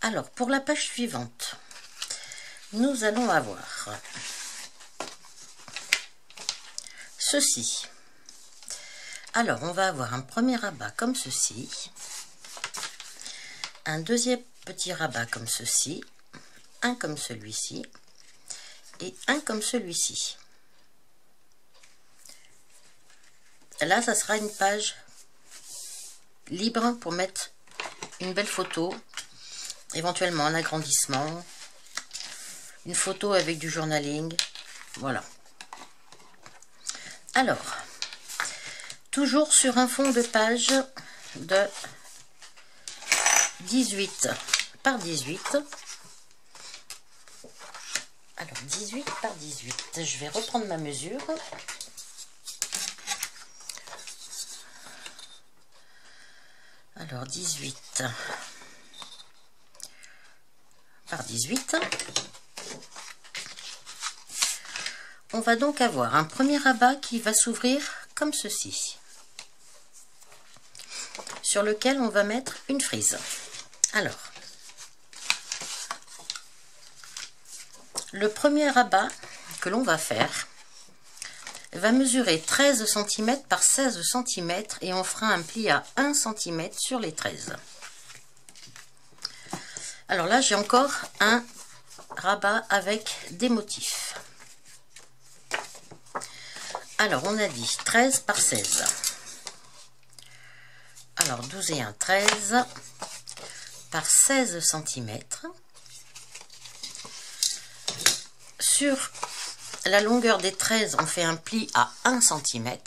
Alors, pour la page suivante, nous allons avoir ceci. Alors, on va avoir un premier rabat comme ceci, un deuxième petit rabat comme ceci, un comme celui-ci et un comme celui-ci. Là, ça sera une page libre pour mettre une belle photo, éventuellement un agrandissement, une photo avec du journaling, voilà. Alors, toujours sur un fond de page de 18 par 18. Alors, 18 par 18, je vais reprendre ma mesure. Alors, 18 par 18. On va donc avoir un premier rabat qui va s'ouvrir comme ceci, sur lequel on va mettre une frise. Alors, le premier rabat que l'on va faire va mesurer 13 cm par 16 cm et on fera un pli à 1 cm sur les 13. Alors là, j'ai encore un rabat avec des motifs. Alors, on a dit 13 par 16. Alors, 12 et 1, 13 par 16 cm. Sur la longueur des 13, on fait un pli à 1 cm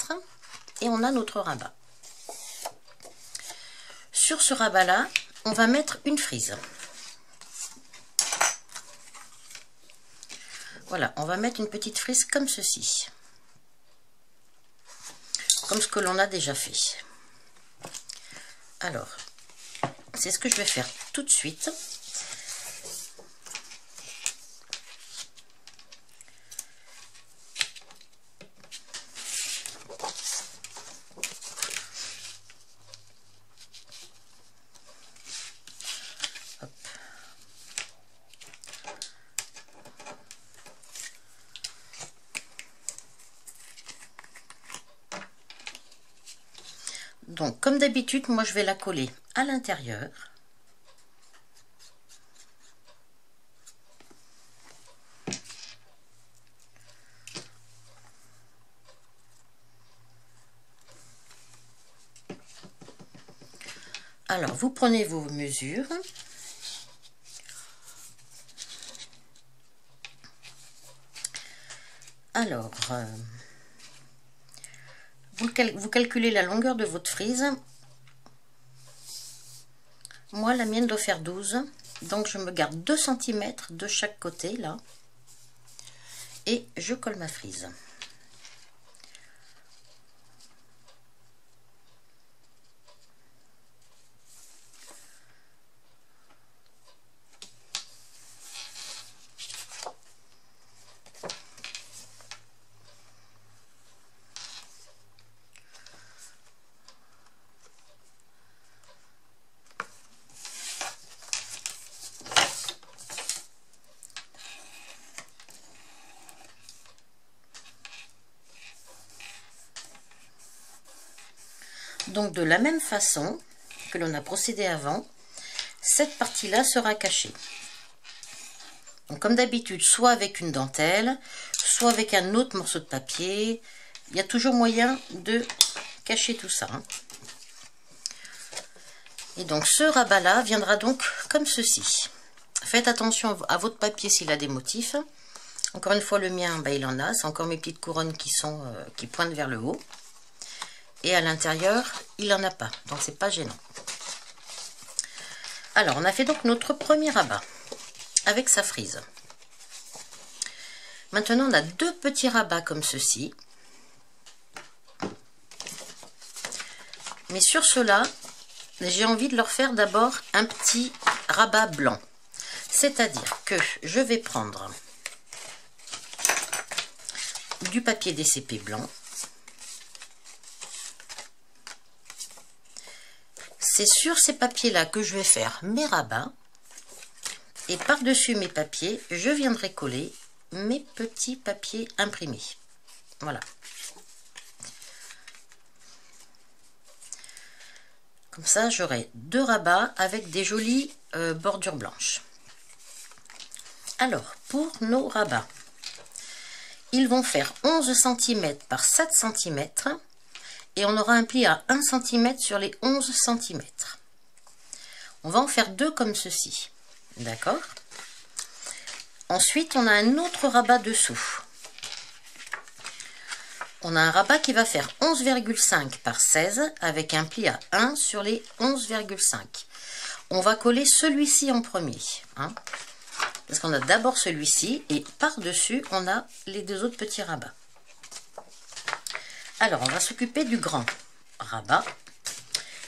et on a notre rabat. Sur ce rabat-là, on va mettre une frise. Voilà, on va mettre une petite frise comme ceci. Comme ce que l'on a déjà fait. Alors, c'est ce que je vais faire tout de suite. Hop. Donc, comme d'habitude, moi je vais la coller à l'intérieur. Alors, vous prenez vos mesures. Alors, vous calculez la longueur de votre frise. Moi, la mienne doit faire 12. Donc, je me garde 2 cm de chaque côté, là. Et je colle ma frise. Donc de la même façon que l'on a procédé avant, cette partie-là sera cachée. Donc comme d'habitude, soit avec une dentelle, soit avec un autre morceau de papier. Il y a toujours moyen de cacher tout ça. Et donc ce rabat-là viendra donc comme ceci. Faites attention à votre papier s'il a des motifs. Encore une fois, le mien, il en a. C'est encore mes petites couronnes qui pointent vers le haut. Et à l'intérieur, il n'en a pas. Donc, c'est pas gênant. Alors, on a fait donc notre premier rabat avec sa frise. Maintenant, on a deux petits rabats comme ceci. Mais sur ceux-là, j'ai envie de leur faire d'abord un petit rabat blanc. C'est-à-dire que je vais prendre du papier DCP blanc. C'est sur ces papiers-là que je vais faire mes rabats. Et par-dessus mes papiers, je viendrai coller mes petits papiers imprimés. Voilà. Comme ça, j'aurai 2 rabats avec des jolies bordures blanches. Alors, pour nos rabats, ils vont faire 11 cm par 7 cm et on aura un pli à 1 cm sur les 11 cm. On va en faire 2 comme ceci. D'accord? Ensuite, on a un autre rabat dessous. On a un rabat qui va faire 11,5 par 16 avec un pli à 1 sur les 11,5. On va coller celui-ci en premier. Hein, parce qu'on a d'abord celui-ci et par-dessus, on a les 2 autres petits rabats. Alors, on va s'occuper du grand rabat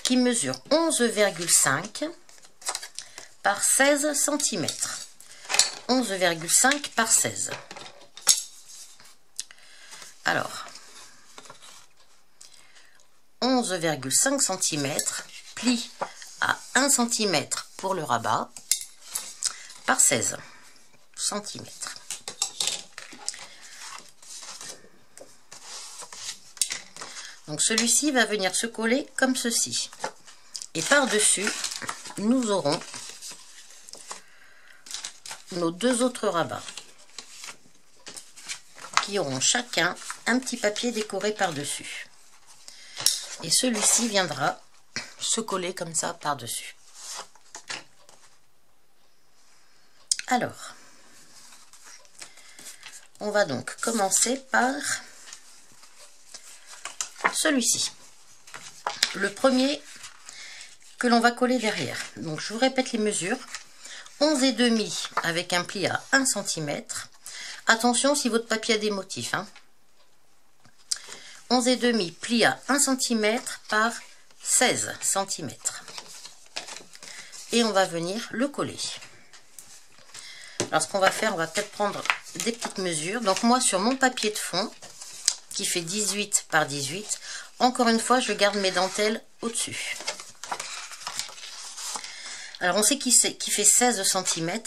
qui mesure 11,5 par 16 cm. 11,5 par 16. Alors, 11,5 cm, pli à 1 cm pour le rabat, par 16 cm. Donc celui-ci va venir se coller comme ceci. Et par-dessus, nous aurons nos 2 autres rabats qui auront chacun un petit papier décoré par-dessus. Et celui-ci viendra se coller comme ça par-dessus. Alors, on va donc commencer par celui-ci. Le premier que l'on va coller derrière. Donc, je vous répète les mesures. 11,5 avec un pli à 1 cm. Attention si votre papier a des motifs. Hein. 11,5 pli à 1 cm par 16 cm. Et on va venir le coller. Alors ce qu'on va faire, on va peut-être prendre des petites mesures. Donc moi sur mon papier de fond, qui fait 18 par 18, encore une fois je garde mes dentelles au-dessus. Alors on sait qu'il fait 16 cm.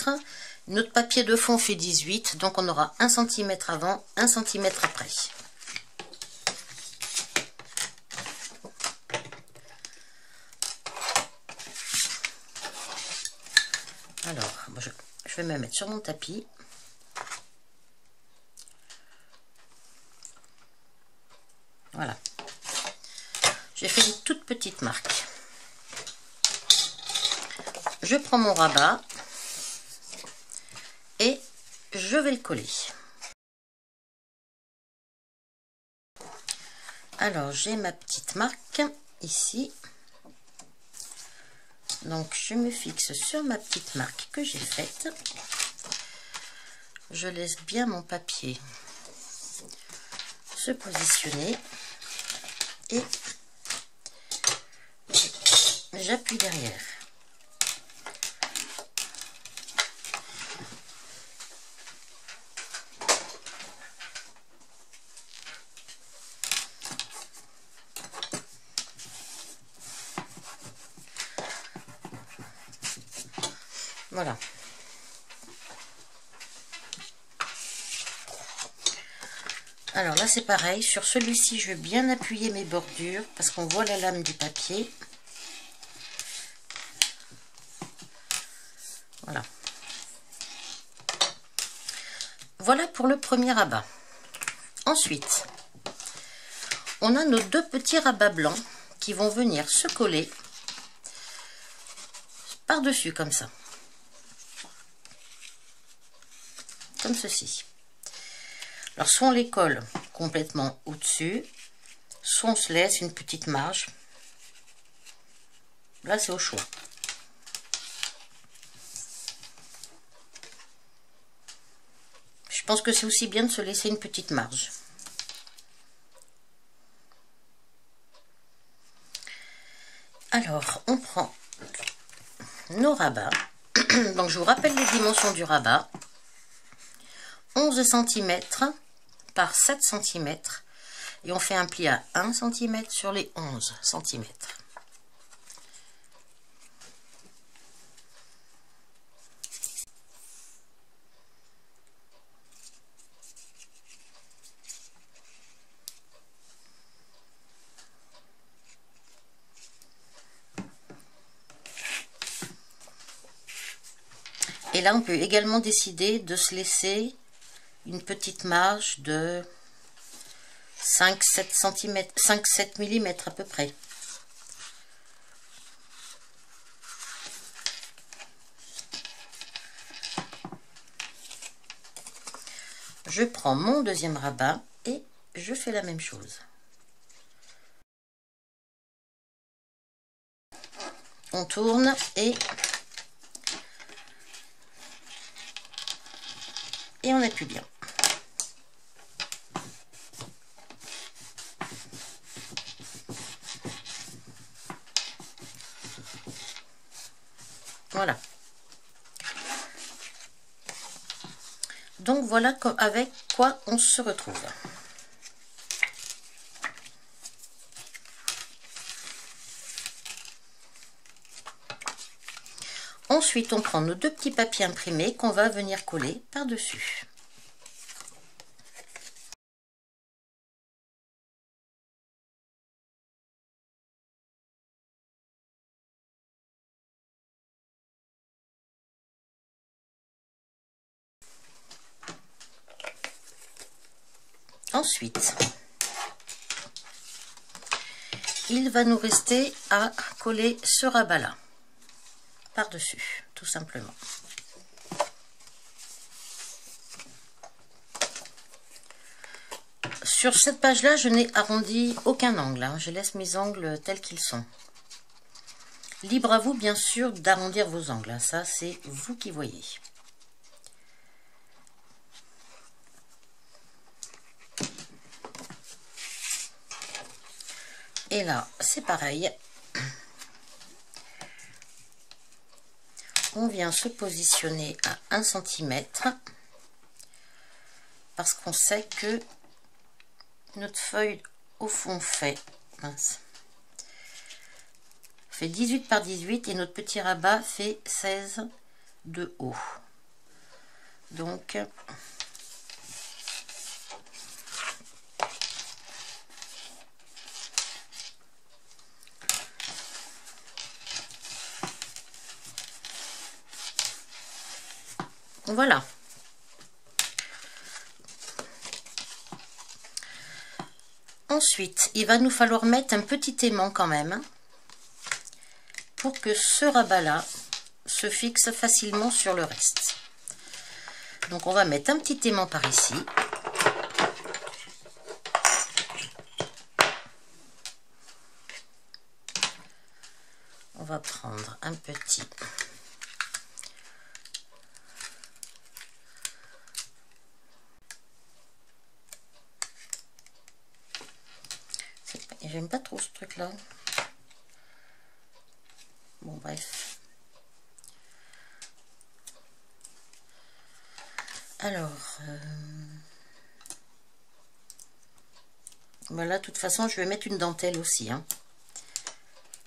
Notre papier de fond fait 18, donc on aura 1 cm avant, 1 cm après. Alors, je vais me mettre sur mon tapis. Voilà. J'ai fait une toute petite marque. Je prends mon rabat et je vais le coller. Alors, j'ai ma petite marque ici. Donc, je me fixe sur ma petite marque que j'ai faite. Je laisse bien mon papier se positionner et j'appuie derrière. Voilà. Alors là c'est pareil, sur celui-ci je vais bien appuyer mes bordures parce qu'on voit la lame du papier. Voilà. Voilà pour le premier rabat. Ensuite, on a nos 2 petits rabats blancs qui vont venir se coller par-dessus comme ça. Comme ceci. Alors soit on les colle complètement au-dessus, soit on se laisse une petite marge. Là c'est au choix. Je pense que c'est aussi bien de se laisser une petite marge. Alors on prend nos rabats. Donc je vous rappelle les dimensions du rabat. 11 cm par 7 cm et on fait un pli à 1 cm sur les 11 cm. Et là, on peut également décider de se laisser une petite marge de 5-7 cm, 5-7 mm à peu près. Je prends mon deuxième rabat et je fais la même chose. On tourne et on appuie bien. Voilà. Donc voilà avec quoi on se retrouve. Ensuite, on prend nos deux petits papiers imprimés qu'on va venir coller par-dessus. Ensuite, il va nous rester à coller ce rabat-là par-dessus, tout simplement. Sur cette page-là, je n'ai arrondi aucun angle, hein. Je laisse mes angles tels qu'ils sont. Libre à vous, bien sûr, d'arrondir vos angles, hein. Ça, c'est vous qui voyez. Et là, c'est pareil. On vient se positionner à 1 cm parce qu'on sait que notre feuille au fond fait 18 par 18 et notre petit rabat fait 16 de haut. Donc voilà. Ensuite, il va nous falloir mettre un petit aimant quand même pour que ce rabat-là se fixe facilement sur le reste. Donc on va mettre un petit aimant par ici. On va prendre un petit... J'aime pas trop ce truc-là. Bon, bref. Alors, voilà, de toute façon, je vais mettre une dentelle aussi, hein.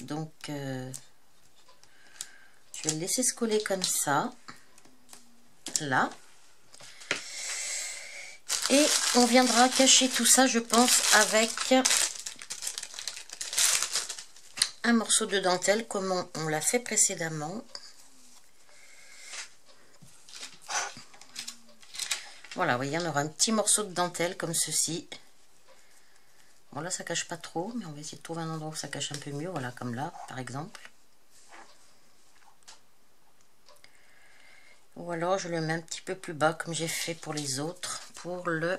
Donc, je vais le laisser se coller comme ça. Là. Et on viendra cacher tout ça, je pense, avec un morceau de dentelle comme on l'a fait précédemment. Voilà, vous voyez, on aura un petit morceau de dentelle comme ceci. Bon, là, ça cache pas trop, mais on va essayer de trouver un endroit où ça cache un peu mieux. Voilà, comme là, par exemple. Ou alors, je le mets un petit peu plus bas, comme j'ai fait pour les autres, pour le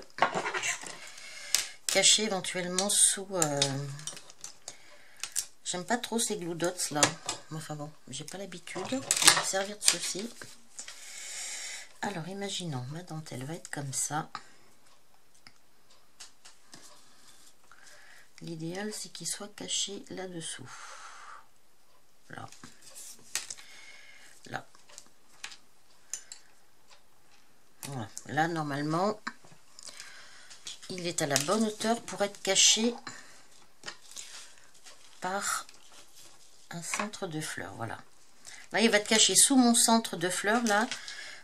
cacher éventuellement sous... J'aime pas trop ces glue dots là. Enfin bon, j'ai pas l'habitude. Je vais me servir de ceci. Alors, imaginons, ma dentelle va être comme ça. L'idéal, c'est qu'il soit caché là-dessous. Là. Là. Voilà. Là, normalement, il est à la bonne hauteur pour être caché par un centre de fleurs. Voilà. Là, il va être caché sous mon centre de fleurs, là,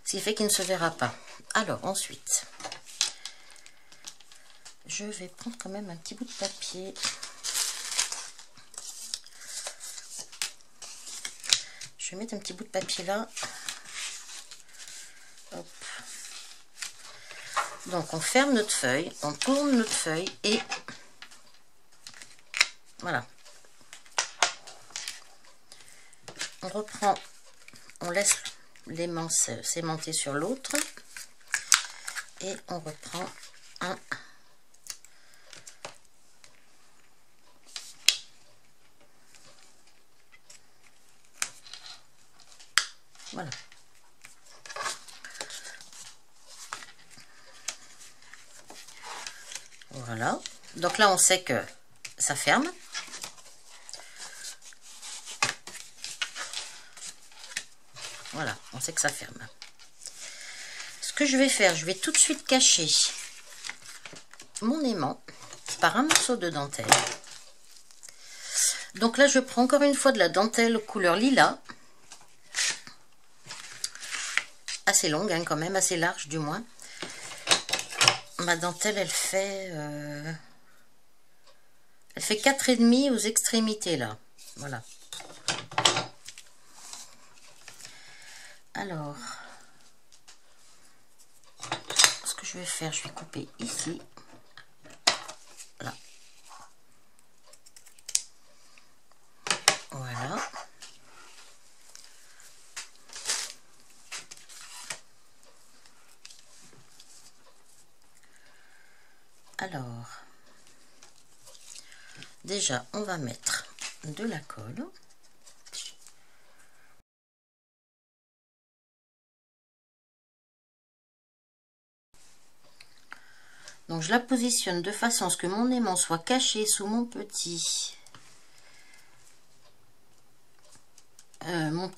ce qui fait qu'il ne se verra pas. Alors, ensuite, je vais prendre quand même un petit bout de papier. Je vais mettre un petit bout de papier là. Donc on ferme notre feuille, on tourne notre feuille et voilà. On reprend, on laisse l'aimant s'aimanter sur l'autre et on reprend un. Voilà. Voilà. Donc là, on sait que ça ferme. Voilà, on sait que ça ferme. Ce que je vais faire, je vais tout de suite cacher mon aimant par un morceau de dentelle. Donc là, je prends encore une fois de la dentelle couleur lilas. Assez longue, hein, quand même, assez large du moins. Ma dentelle, elle fait 4,5 aux extrémités là. Voilà. Alors, ce que je vais faire, je vais couper ici. Là. Voilà. Alors, déjà, on va mettre de la colle. Donc, je la positionne de façon à ce que mon aimant soit caché sous mon petit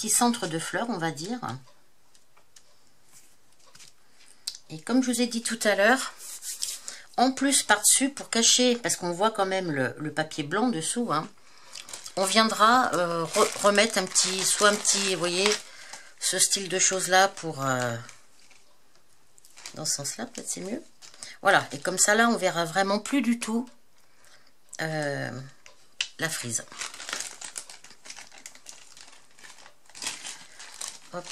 centre de fleur, on va dire. Et comme je vous ai dit tout à l'heure, en plus par-dessus, pour cacher, parce qu'on voit quand même le papier blanc dessous, hein, on viendra remettre un petit, vous voyez, ce style de choses là pour... dans ce sens-là, peut-être c'est mieux. Voilà, et comme ça là, on verra vraiment plus du tout la frise. Hop.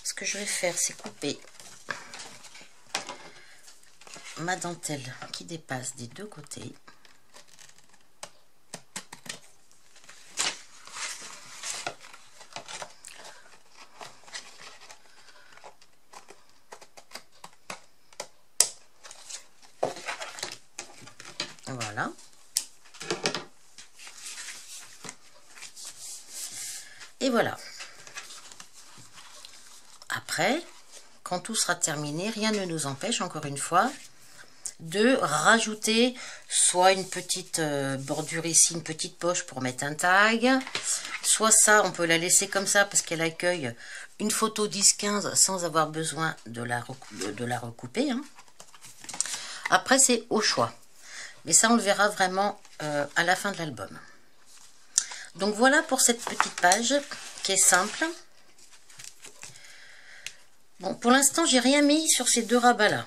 Ce que je vais faire, c'est couper ma dentelle qui dépasse des deux côtés. Voilà. Et voilà. Après, quand tout sera terminé, rien ne nous empêche, encore une fois, de rajouter soit une petite bordure ici, une petite poche pour mettre un tag, soit ça, on peut la laisser comme ça parce qu'elle accueille une photo 10-15 sans avoir besoin de la recouper. Hein. Après, c'est au choix. Mais ça, on le verra vraiment à la fin de l'album. Donc voilà pour cette petite page qui est simple. Bon, pour l'instant, j'ai rien mis sur ces deux rabats-là.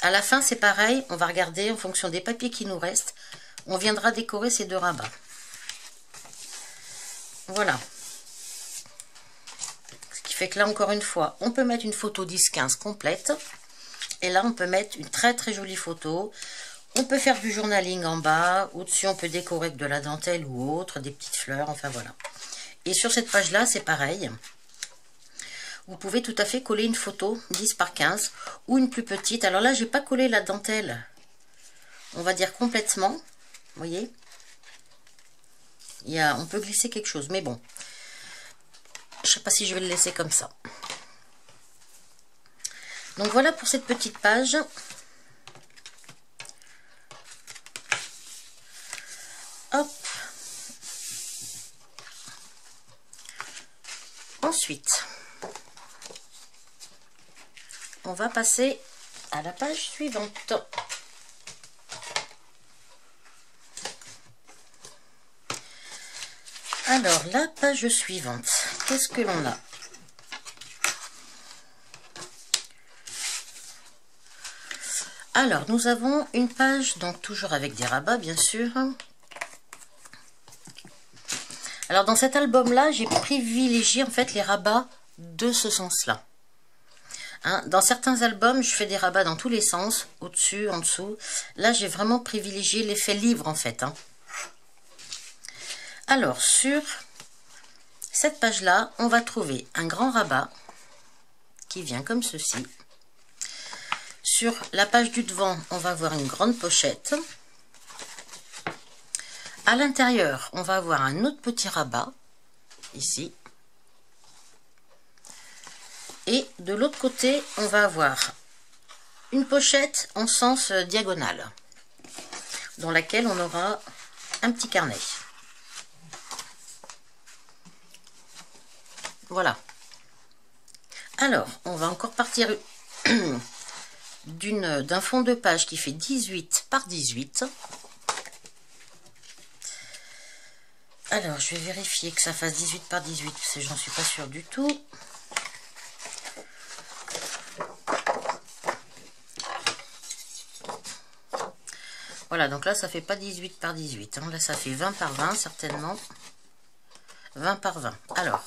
À la fin, c'est pareil. On va regarder en fonction des papiers qui nous restent. On viendra décorer ces deux rabats. Voilà. Ce qui fait que là, encore une fois, on peut mettre une photo 10-15 complète. Et là, on peut mettre une très très jolie photo. On peut faire du journaling en bas. Au-dessus, on peut décorer avec de la dentelle ou autre, des petites fleurs. Enfin, voilà. Et sur cette page-là, c'est pareil. Vous pouvez tout à fait coller une photo 10 par 15 ou une plus petite. Alors là, j'ai pas collé la dentelle, on va dire complètement. Vous voyez, on peut glisser quelque chose, mais bon, je sais pas si je vais le laisser comme ça. Donc voilà pour cette petite page. Hop. Ensuite, on va passer à la page suivante. Alors, la page suivante, qu'est-ce que l'on a? Alors, nous avons une page, donc toujours avec des rabats, bien sûr. Alors, dans cet album-là, j'ai privilégié en fait les rabats de ce sens-là. Hein, dans certains albums, je fais des rabats dans tous les sens, au-dessus, en dessous. Là, j'ai vraiment privilégié l'effet livre, en fait. Hein. Alors, sur cette page-là, on va trouver un grand rabat qui vient comme ceci. Sur la page du devant, on va avoir une grande pochette. À l'intérieur, on va avoir un autre petit rabat, ici. Et de l'autre côté, on va avoir une pochette en sens diagonal, dans laquelle on aura un petit carnet. Voilà. Alors, on va encore partir d'un fond de page qui fait 18 par 18. Alors, je vais vérifier que ça fasse 18 par 18, parce que j'en suis pas sûre du tout. Voilà, donc là, ça fait pas 18 par 18. Hein. Là, ça fait 20 par 20, certainement. 20 par 20. Alors.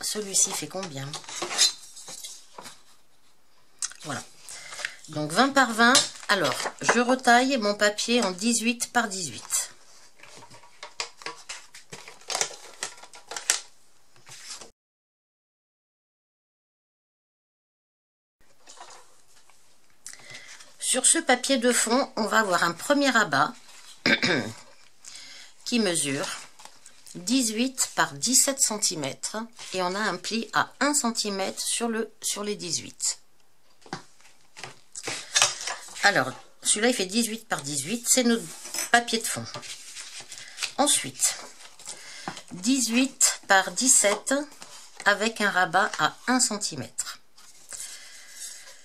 Celui-ci fait combien? Voilà. Donc, 20 par 20. Alors, je retaille mon papier en 18 par 18. Sur ce papier de fond, on va avoir un premier rabat qui mesure 18 par 17 cm et on a un pli à 1 cm sur les 18. Alors, celui-là, il fait 18 par 18, c'est notre papier de fond. Ensuite, 18 par 17 avec un rabat à 1 cm.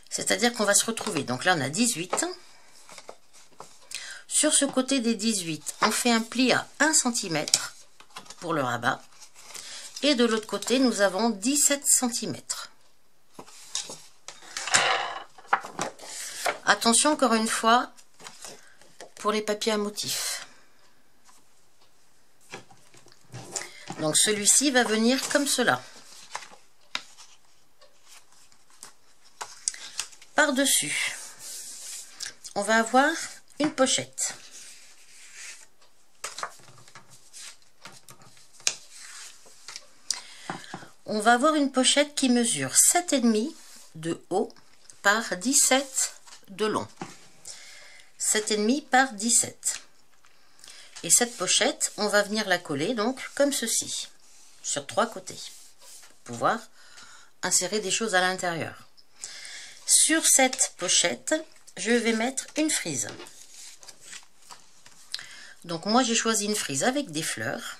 C'est-à-dire qu'on va se retrouver, donc là on a 18. Sur ce côté des 18, on fait un pli à 1 cm pour le rabat. Et de l'autre côté, nous avons 17 cm. Attention encore une fois, pour les papiers à motifs. Donc celui-ci va venir comme cela. Par-dessus, on va avoir une pochette. On va avoir une pochette qui mesure 7,5 de haut par 17 de long. 7,5 par 17. Et cette pochette, on va venir la coller donc comme ceci, sur 3 côtés, pour pouvoir insérer des choses à l'intérieur. Sur cette pochette, je vais mettre une frise. Donc moi j'ai choisi une frise avec des fleurs.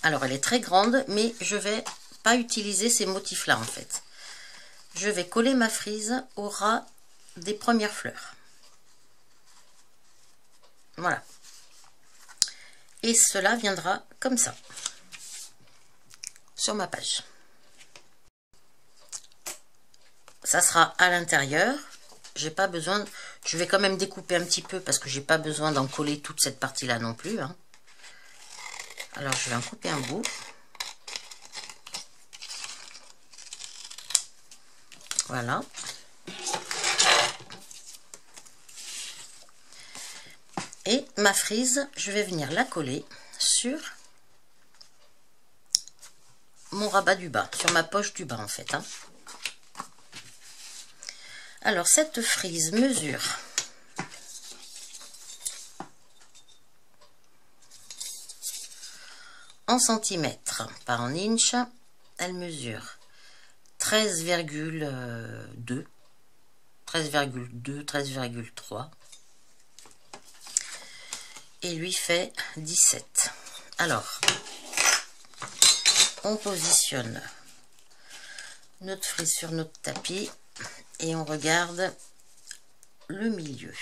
Alors elle est très grande, mais je ne vais pas utiliser ces motifs-là en fait. Je vais coller ma frise au ras des premières fleurs. Voilà. Et cela viendra comme ça, sur ma page. Ça sera à l'intérieur. J'ai pas besoin, je vais quand même découper un petit peu parce que j'ai pas besoin d'en coller toute cette partie là non plus. Hein. Alors je vais en couper un bout. Voilà. Et ma frise, je vais venir la coller sur mon rabat du bas, sur ma poche du bas en fait. Hein. Alors cette frise mesure en centimètres, pas en inch, elle mesure 13,2, 13,3 et lui fait 17. Alors, on positionne notre frise sur notre tapis et on regarde le milieu.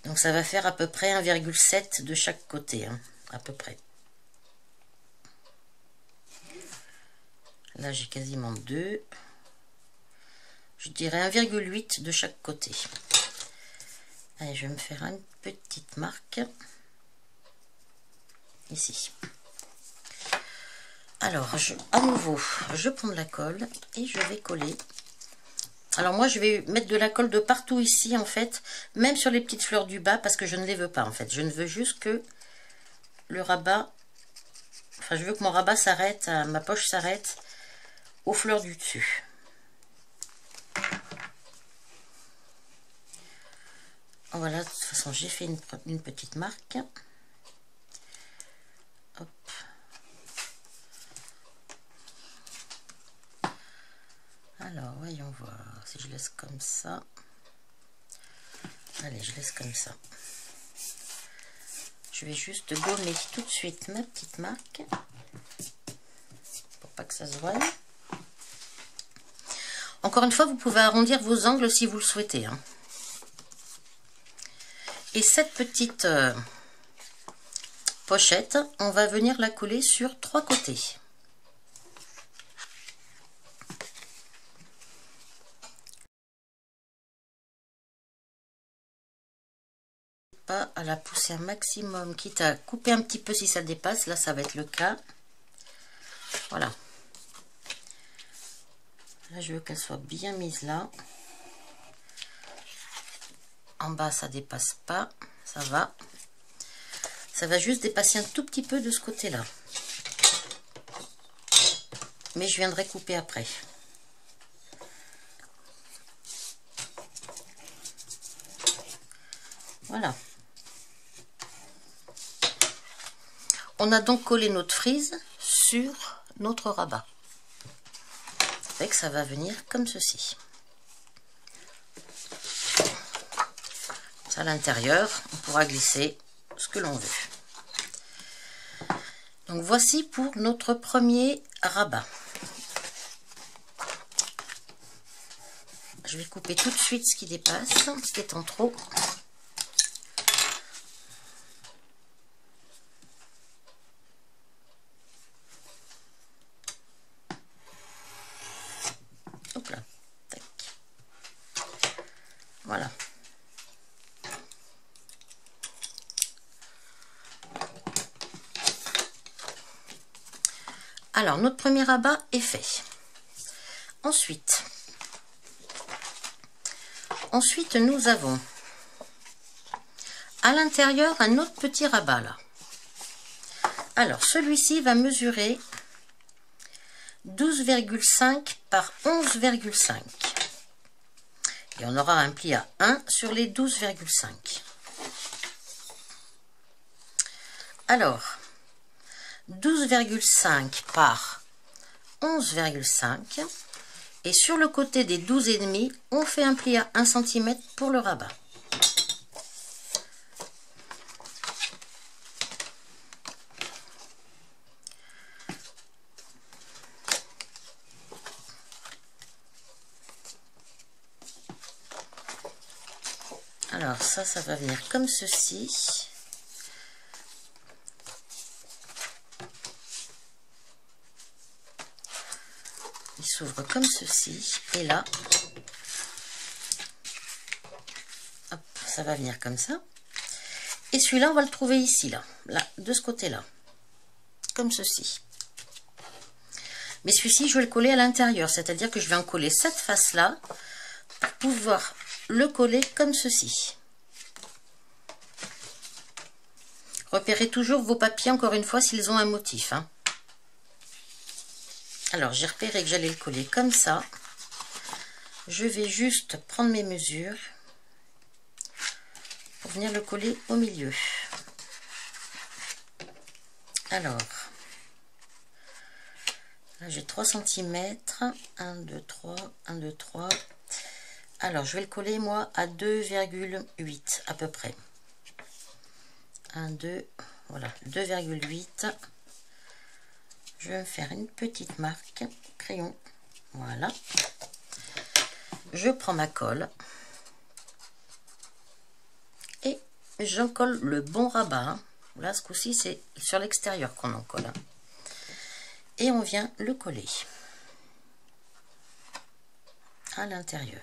Donc ça va faire à peu près 1,7 de chaque côté, hein, à peu près. Là, j'ai quasiment 2. Je dirais 1,8 de chaque côté. Allez, je vais me faire une petite marque. Ici. Alors, à nouveau, je prends de la colle et je vais coller. Alors moi, je vais mettre de la colle de partout ici, en fait. Même sur les petites fleurs du bas, parce que je ne les veux pas, en fait. Je ne veux juste que le rabat... Enfin, je veux que mon rabat s'arrête, ma poche s'arrête aux fleurs du dessus. Voilà, de toute façon, j'ai fait une petite marque. Hop. Alors, voyons voir si je laisse comme ça. Allez, je laisse comme ça. Je vais juste gommer tout de suite ma petite marque. Pour pas que ça se voie. Encore une fois, vous pouvez arrondir vos angles si vous le souhaitez. Hein. Et cette petite pochette, on va venir la coller sur 3 côtés. Pas à la pousser un maximum, quitte à couper un petit peu si ça dépasse. Là, ça va être le cas. Voilà. Là, je veux qu'elle soit bien mise là. En bas, ça dépasse pas. Ça va. Ça va juste dépasser un tout petit peu de ce côté-là. Mais je viendrai couper après. Voilà. On a donc collé notre frise sur notre rabat. Ça fait que ça va venir comme ceci. À l'intérieur, on pourra glisser ce que l'on veut. Donc voici pour notre premier rabat. Je vais couper tout de suite ce qui dépasse, ce qui est en trop. Hop là. Tac. Voilà. Alors, notre premier rabat est fait. Ensuite, nous avons à l'intérieur un autre petit rabat là. Alors, celui-ci va mesurer 12,5 par 11,5. Et on aura un pli à 1 sur les 12,5. Alors, 12,5 par 11,5. Et sur le côté des 12,5, on fait un pli à 1 cm pour le rabat. Alors ça va venir comme ceci. Il s'ouvre comme ceci. Et là, hop, ça va venir comme ça. Et celui-là, on va le trouver ici, là, de ce côté-là. Comme ceci. Mais celui-ci, je vais le coller à l'intérieur. C'est-à-dire que je vais en coller cette face-là pour pouvoir le coller comme ceci. Repérez toujours vos papiers, encore une fois, s'ils ont un motif. Hein. Alors, j'ai repéré que j'allais le coller comme ça. Je vais juste prendre mes mesures pour venir le coller au milieu. Alors, là, j'ai 3 cm. 1, 2, 3, 1, 2, 3. Alors, je vais le coller, moi, à 2,8 à peu près. 1, 2, voilà, 2,8. Je vais me faire une petite marque, crayon, voilà. Je prends ma colle et j'en colle le bon rabat. Là, ce coup-ci, c'est sur l'extérieur qu'on en colle. Et on vient le coller. à l'intérieur.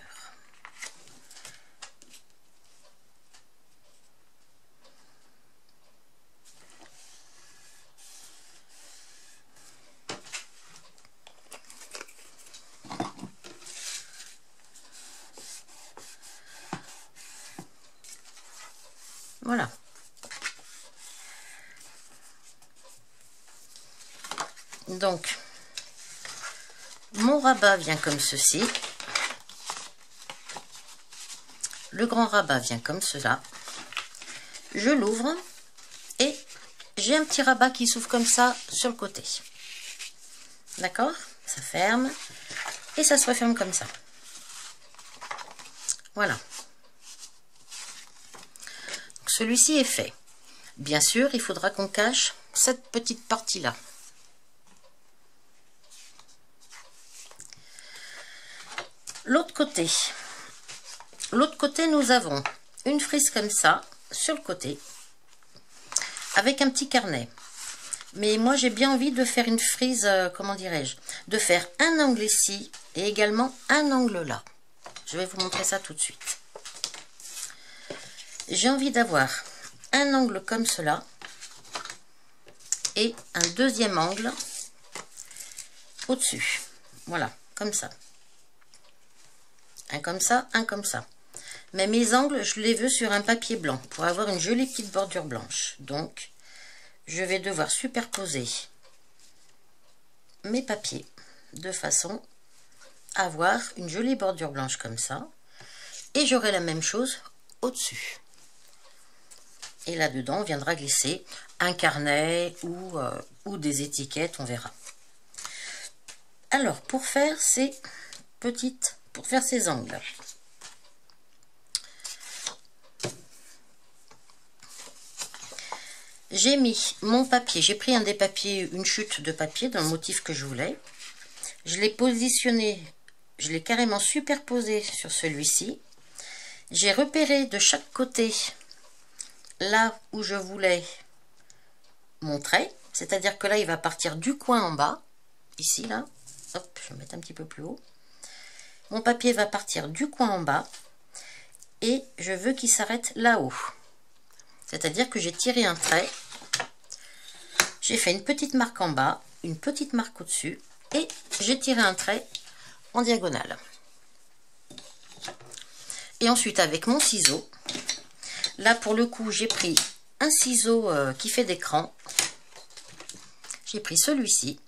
Voilà. Donc, mon rabat vient comme ceci. Le grand rabat vient comme cela. Je l'ouvre et j'ai un petit rabat qui s'ouvre comme ça sur le côté. D'accord? Ça ferme et ça se referme comme ça. Voilà. Celui-ci est fait. Bien sûr, il faudra qu'on cache cette petite partie-là. L'autre côté, nous avons une frise comme ça, sur le côté, avec un petit carnet. Mais moi, j'ai bien envie de faire une frise, comment dirais-je, de faire un angle ici et également un angle là. Je vais vous montrer ça tout de suite. J'ai envie d'avoir un angle comme cela et un deuxième angle au-dessus. Voilà, comme ça. Un comme ça, un comme ça. Mais mes angles, je les veux sur un papier blanc pour avoir une jolie petite bordure blanche. Donc, je vais devoir superposer mes papiers de façon à avoir une jolie bordure blanche comme ça. Et j'aurai la même chose au-dessus. Et là-dedans, on viendra glisser un carnet ou des étiquettes, on verra. Alors, pour faire ces angles, j'ai mis mon papier, j'ai pris une chute de papier dans le motif que je voulais. Je l'ai positionné, je l'ai carrément superposé sur celui-ci. J'ai repéré de chaque côté là où je voulais mon trait, c'est-à-dire que là, il va partir du coin en bas, ici, là. Hop, je vais mettre un petit peu plus haut. Mon papier va partir du coin en bas et je veux qu'il s'arrête là-haut. C'est-à-dire que j'ai tiré un trait, j'ai fait une petite marque en bas, une petite marque au-dessus et j'ai tiré un trait en diagonale. Et ensuite, avec mon ciseau, là pour le coup, j'ai pris un ciseau qui fait d'écran. J'ai pris celui-ci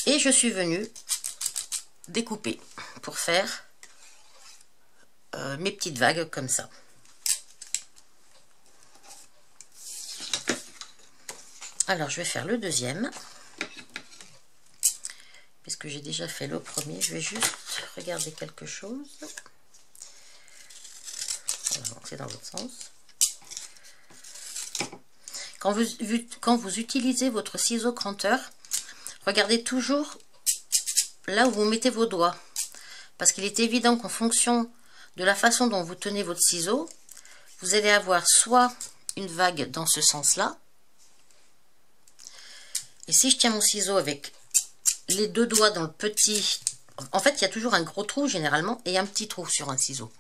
et je suis venue découper pour faire mes petites vagues comme ça. Alors, je vais faire le deuxième. Puisque j'ai déjà fait le premier, je vais juste regarder quelque chose. C'est dans l'autre sens. Quand vous utilisez votre ciseau cranteur, regardez toujours là où vous mettez vos doigts. Parce qu'il est évident qu'en fonction de la façon dont vous tenez votre ciseau, vous allez avoir soit une vague dans ce sens-là. Et si je tiens mon ciseau avec les deux doigts dans le petit... En fait, il y a toujours un gros trou généralement et un petit trou sur un ciseau.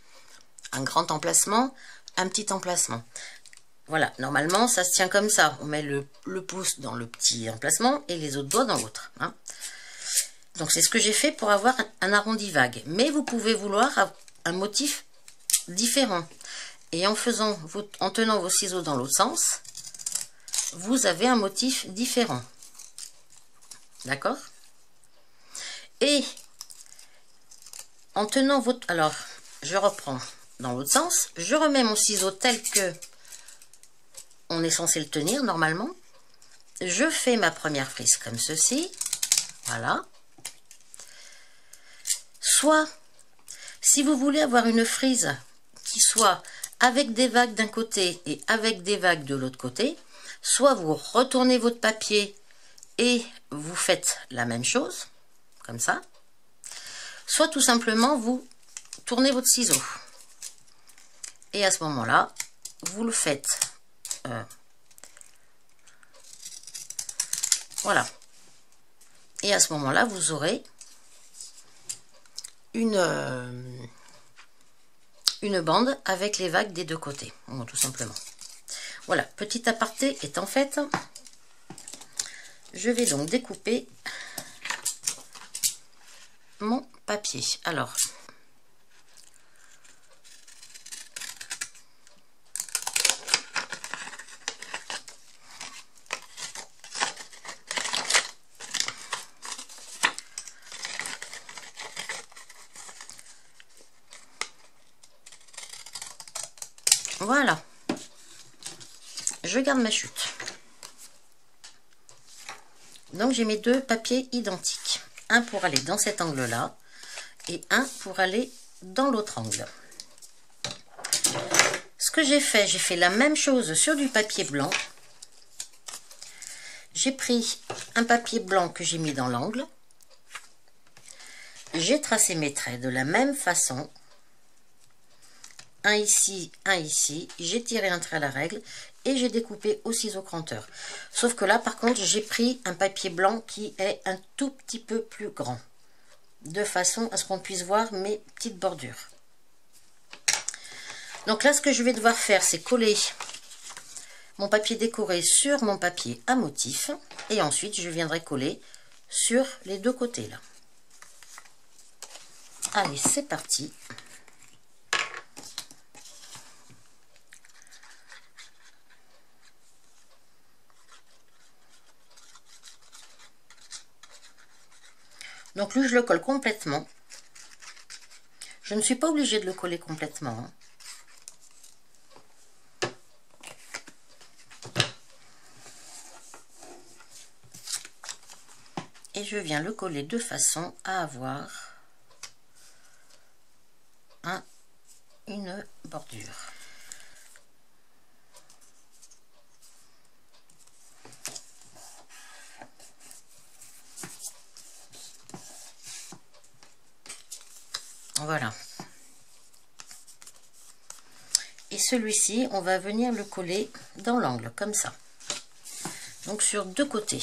Un grand emplacement, un petit emplacement. Voilà, normalement, ça se tient comme ça. On met le pouce dans le petit emplacement et les autres doigts dans l'autre. Hein. Donc, c'est ce que j'ai fait pour avoir un arrondi vague. Mais vous pouvez vouloir un motif différent. Et en tenant vos ciseaux dans l'autre sens, vous avez un motif différent. D'accord? Et en tenant votre... Alors, je reprends dans l'autre sens. Je remets mon ciseau tel que on est censé le tenir normalement. Je fais ma première frise comme ceci. Voilà. Soit, si vous voulez avoir une frise qui soit avec des vagues d'un côté et avec des vagues de l'autre côté, soit vous retournez votre papier et vous faites la même chose, comme ça. Soit tout simplement, vous tournez votre ciseau. Et à ce moment-là, vous le faites. Voilà. Et à ce moment-là, vous aurez une bande avec les vagues des deux côtés, bon, tout simplement. Voilà, petit aparté étant fait, je vais donc découper mon papier. Alors, voilà, je garde ma chute. Donc j'ai mes deux papiers identiques, un pour aller dans cet angle là et un pour aller dans l'autre angle. Ce que j'ai fait la même chose sur du papier blanc. J'ai pris un papier blanc que j'ai mis dans l'angle, j'ai tracé mes traits de la même façon, un ici, j'ai tiré un trait à la règle et j'ai découpé au ciseau cranteur. Sauf que là par contre j'ai pris un papier blanc qui est un tout petit peu plus grand, de façon à ce qu'on puisse voir mes petites bordures. Donc là ce que je vais devoir faire, c'est coller mon papier décoré sur mon papier à motif et ensuite je viendrai coller sur les deux côtés là. Allez, c'est parti. Donc lui, je le colle complètement. Je ne suis pas obligée de le coller complètement, hein. Et je viens le coller de façon à avoir une bordure. Voilà. Et celui-ci, on va venir le coller dans l'angle, comme ça. Donc sur deux côtés.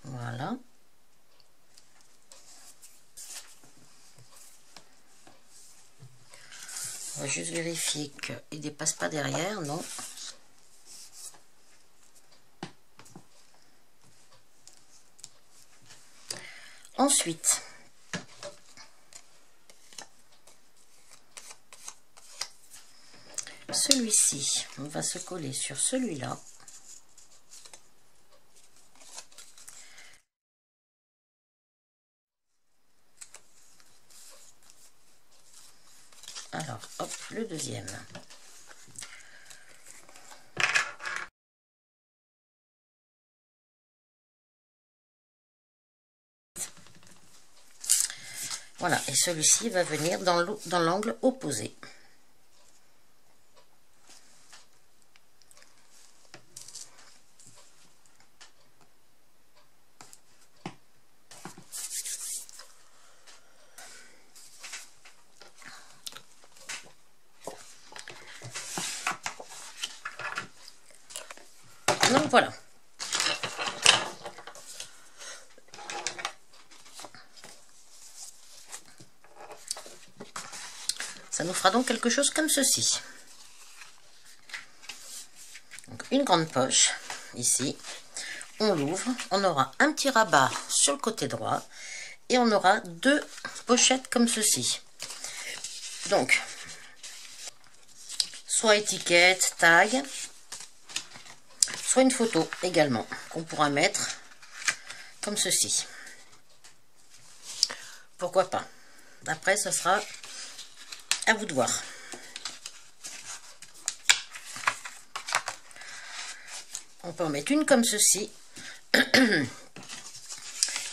Voilà. On va juste vérifier qu'il ne dépasse pas derrière, non. Ensuite, celui-ci, on va se coller sur celui-là. Alors, hop, le deuxième. Voilà, et celui-ci va venir dans l'angle opposé. Donc voilà. Ça nous fera donc quelque chose comme ceci. Donc une grande poche, ici. On l'ouvre, on aura un petit rabat sur le côté droit et on aura deux pochettes comme ceci. Donc, soit étiquette, tag, soit une photo également qu'on pourra mettre comme ceci. Pourquoi pas? Après, ce sera à vous de voir. On peut en mettre une comme ceci.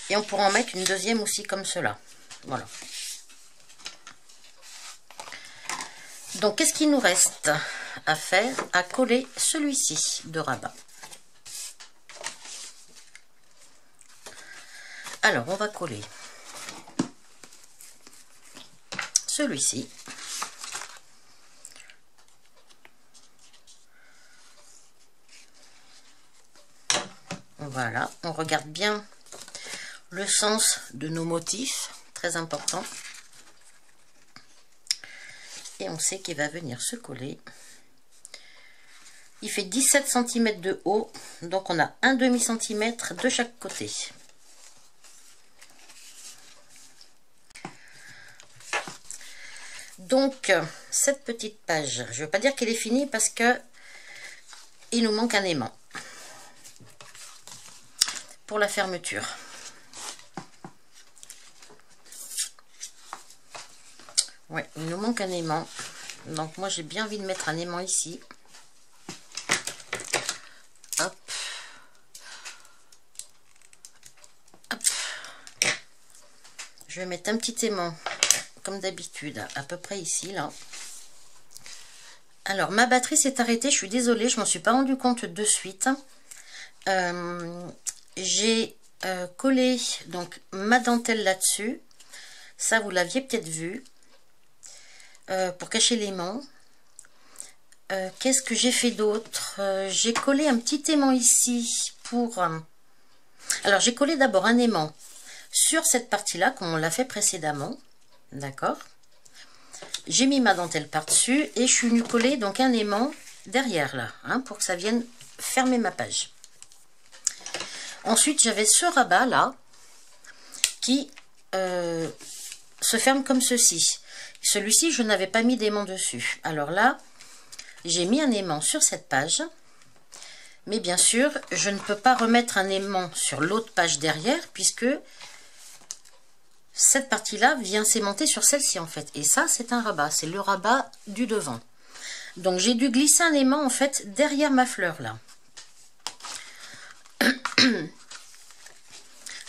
Et on pourra en mettre une deuxième aussi comme cela. Voilà. Donc, qu'est-ce qu'il nous reste à faire? À coller celui-ci de rabat. Alors, on va coller celui-ci. Voilà, on regarde bien le sens de nos motifs, très important. Et on sait qu'il va venir se coller. Il fait 17 cm de haut, donc on a un demi-centimètre de chaque côté. Donc, cette petite page, je ne veux pas dire qu'elle est finie parce que il nous manque un aimant pour la fermeture. Ouais, il nous manque un aimant. Donc moi j'ai bien envie de mettre un aimant ici. Hop. Hop. Je vais mettre un petit aimant comme d'habitude à peu près ici là. Alors ma batterie s'est arrêtée, je suis désolée, je m'en suis pas rendu compte de suite. J'ai collé donc ma dentelle là-dessus. Ça vous l'aviez peut-être vu. Pour cacher l'aimant. Qu'est-ce que j'ai fait d'autre? J'ai collé un petit aimant ici pour... Alors j'ai collé d'abord un aimant sur cette partie-là, comme on l'a fait précédemment. D'accord. J'ai mis ma dentelle par-dessus et je suis venue coller donc un aimant derrière là, hein, pour que ça vienne fermer ma page. Ensuite j'avais ce rabat là qui se ferme comme ceci. Celui-ci, je n'avais pas mis d'aimant dessus. Alors là, j'ai mis un aimant sur cette page. Mais bien sûr, je ne peux pas remettre un aimant sur l'autre page derrière, puisque cette partie-là vient s'aimanter sur celle-ci, en fait. Et ça, c'est un rabat. C'est le rabat du devant. Donc, j'ai dû glisser un aimant, en fait, derrière ma fleur, là.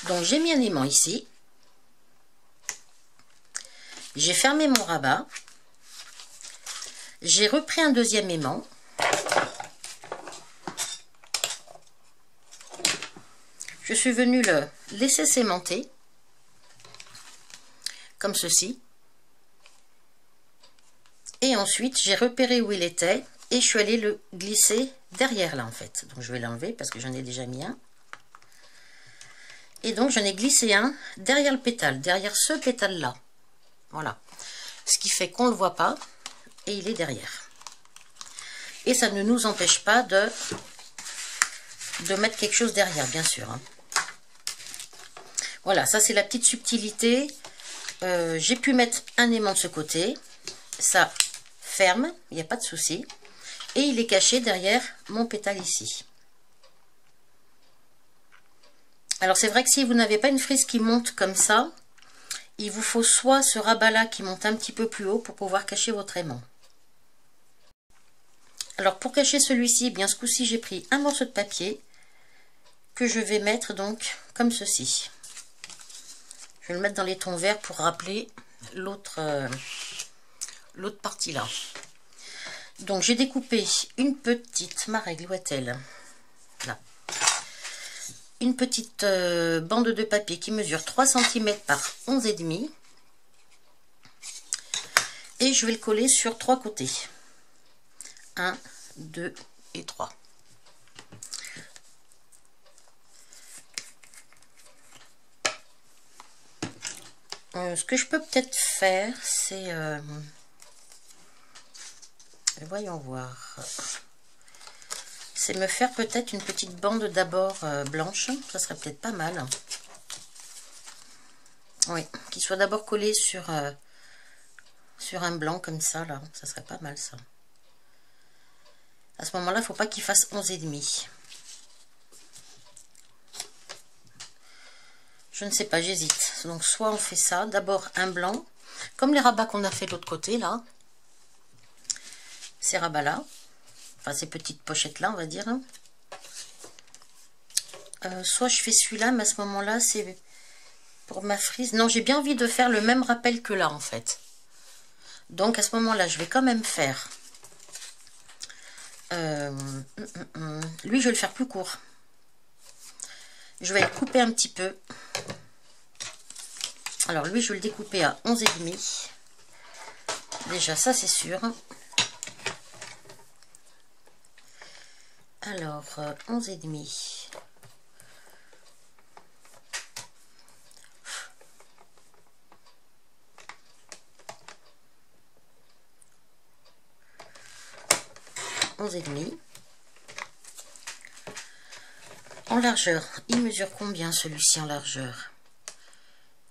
Donc, j'ai mis un aimant ici. J'ai fermé mon rabat, j'ai repris un deuxième aimant, je suis venue le laisser s'aimanter, comme ceci, et ensuite j'ai repéré où il était, et je suis allée le glisser derrière là en fait. Donc je vais l'enlever parce que j'en ai déjà mis un. Et donc j'en ai glissé un derrière le pétale, derrière ce pétale là. Voilà, ce qui fait qu'on ne le voit pas et il est derrière. Et ça ne nous empêche pas de mettre quelque chose derrière, bien sûr. Hein. Voilà, ça c'est la petite subtilité. J'ai pu mettre un aimant de ce côté. Ça ferme, il n'y a pas de souci. Et il est caché derrière mon pétale ici. Alors c'est vrai que si vous n'avez pas une frise qui monte comme ça, il vous faut soit ce rabat-là qui monte un petit peu plus haut pour pouvoir cacher votre aimant. Alors pour cacher celui-ci, bien ce coup-ci, j'ai pris un morceau de papier que je vais mettre donc comme ceci. Je vais le mettre dans les tons verts pour rappeler l'autre partie là. Donc j'ai découpé une petite, ma règle où est-elle? Là. Une petite bande de papier qui mesure 3 cm par 11,5 et je vais le coller sur 3 côtés. 1, 2 et 3. Ce que je peux peut-être faire, c'est... voyons voir. C'est me faire peut-être une petite bande d'abord blanche. Ça serait peut-être pas mal. Oui, qui soit d'abord collé sur un blanc comme ça, là. Ça serait pas mal, ça. À ce moment-là, il ne faut pas qu'il fasse 11,5. Je ne sais pas, j'hésite. Donc, soit on fait ça. D'abord un blanc. Comme les rabats qu'on a fait de l'autre côté, là. Ces rabats-là. Enfin, ces petites pochettes-là, on va dire. Soit je fais celui-là, mais à ce moment-là, c'est pour ma frise. Non, j'ai bien envie de faire le même rappel que là, en fait. Donc, à ce moment-là, je vais quand même faire... lui, je vais le faire plus court. Je vais le couper un petit peu. Alors lui, je vais le découper à 11,5. Déjà, ça c'est sûr. Alors, 11,5. En largeur, il mesure combien celui-ci en largeur?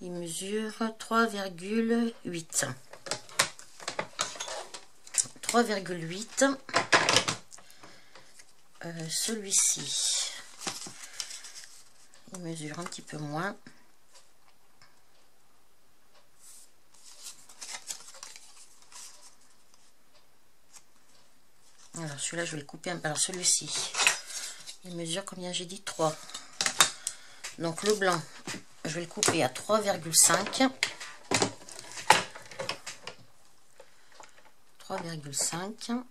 Il mesure 3,8. 3,8. Celui-ci, il mesure un petit peu moins. Alors celui-là, je vais le couper. Alors celui-ci, il mesure combien? J'ai dit 3. Donc le blanc, je vais le couper à 3,5. 3,5.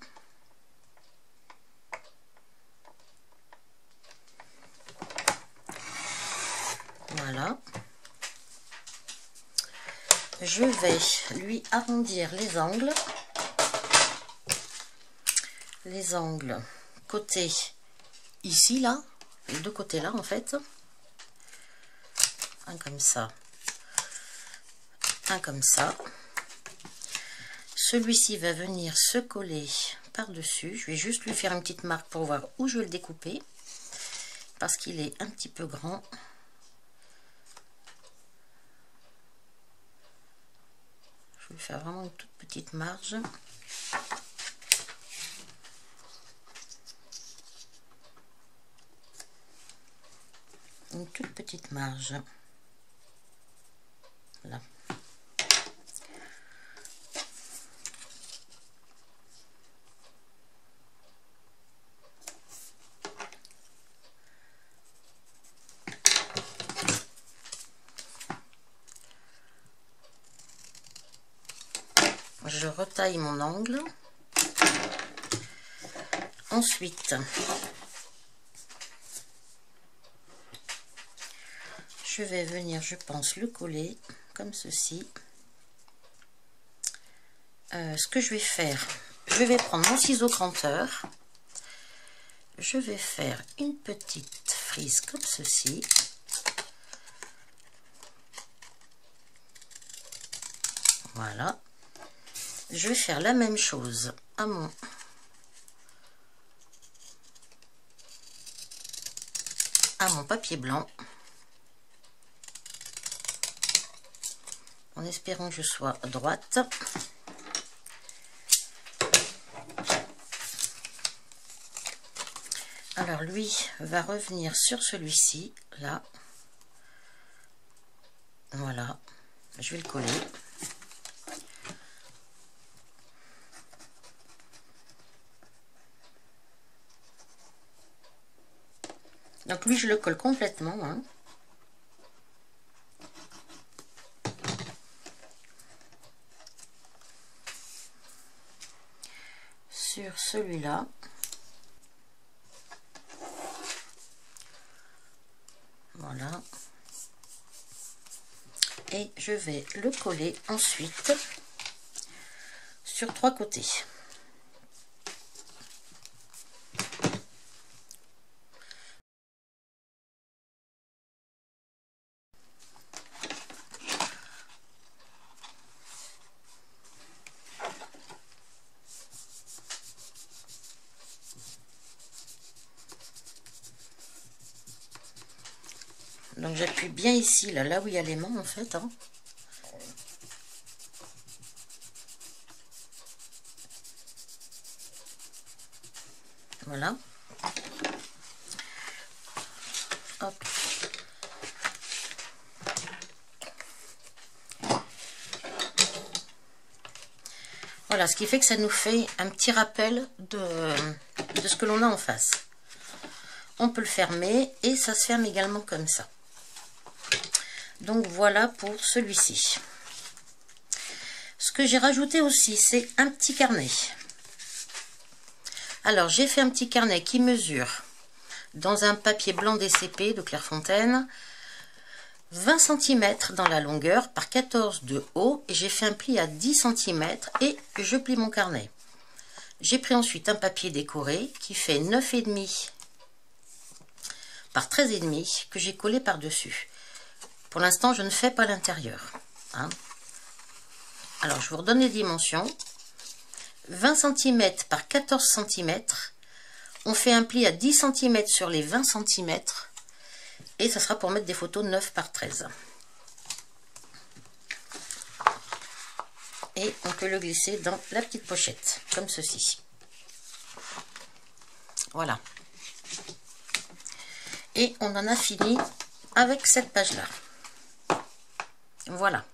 Voilà. Je vais lui arrondir les angles. Les angles côté ici, là. Les deux côtés là, en fait. Un comme ça. Un comme ça. Celui-ci va venir se coller par-dessus. Je vais juste lui faire une petite marque pour voir où je vais le découper. Parce qu'il est un petit peu grand. Je vais faire vraiment une toute petite marge. Une toute petite marge. Là. Je retaille mon angle. Ensuite, je vais venir, je pense, le coller comme ceci. Ce que je vais faire, je vais prendre mon ciseau cranteur. Je vais faire une petite frise comme ceci. Voilà. Je vais faire la même chose à mon papier blanc, en espérant que je sois droite. Alors lui va revenir sur celui-ci, là. Voilà, je vais le coller. Donc lui, je le colle complètement. Hein. Sur celui-là. Voilà. Et je vais le coller ensuite sur 3 côtés. Donc j'appuie bien ici, là où il y a l'aimant en fait. Hein. Voilà. Hop. Voilà, ce qui fait que ça nous fait un petit rappel de ce que l'on a en face. On peut le fermer et ça se ferme également comme ça. Donc voilà pour celui-ci. Ce que j'ai rajouté aussi, c'est un petit carnet. Alors j'ai fait un petit carnet qui mesure dans un papier blanc DCP de Clairefontaine 20 cm dans la longueur par 14 de haut et j'ai fait un pli à 10 cm et je plie mon carnet. J'ai pris ensuite un papier décoré qui fait 9,5 par 13,5 que j'ai collé par-dessus. Pour l'instant, je ne fais pas l'intérieur. Hein. Alors, je vous redonne les dimensions. 20 cm par 14 cm. On fait un pli à 10 cm sur les 20 cm. Et ça sera pour mettre des photos 9 par 13. Et on peut le glisser dans la petite pochette, comme ceci. Voilà. Et on en a fini avec cette page-là. Voilà.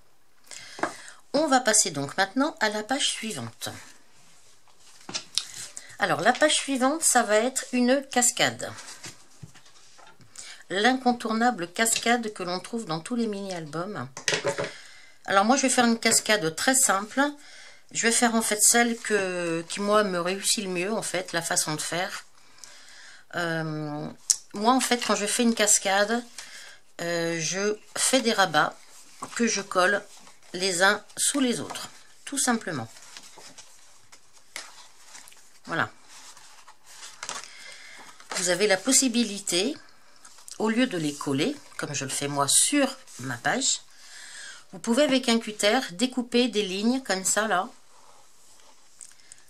On va passer donc maintenant à la page suivante. Alors, la page suivante, ça va être une cascade. L'incontournable cascade que l'on trouve dans tous les mini-albums. Alors moi je vais faire une cascade très simple. Je vais faire en fait celle qui moi me réussit le mieux en fait, la façon de faire. Moi en fait quand je fais une cascade, je fais des rabats que je colle les uns sous les autres. Tout simplement. Voilà. Vous avez la possibilité, au lieu de les coller, comme je le fais moi sur ma page, vous pouvez avec un cutter découper des lignes comme ça là,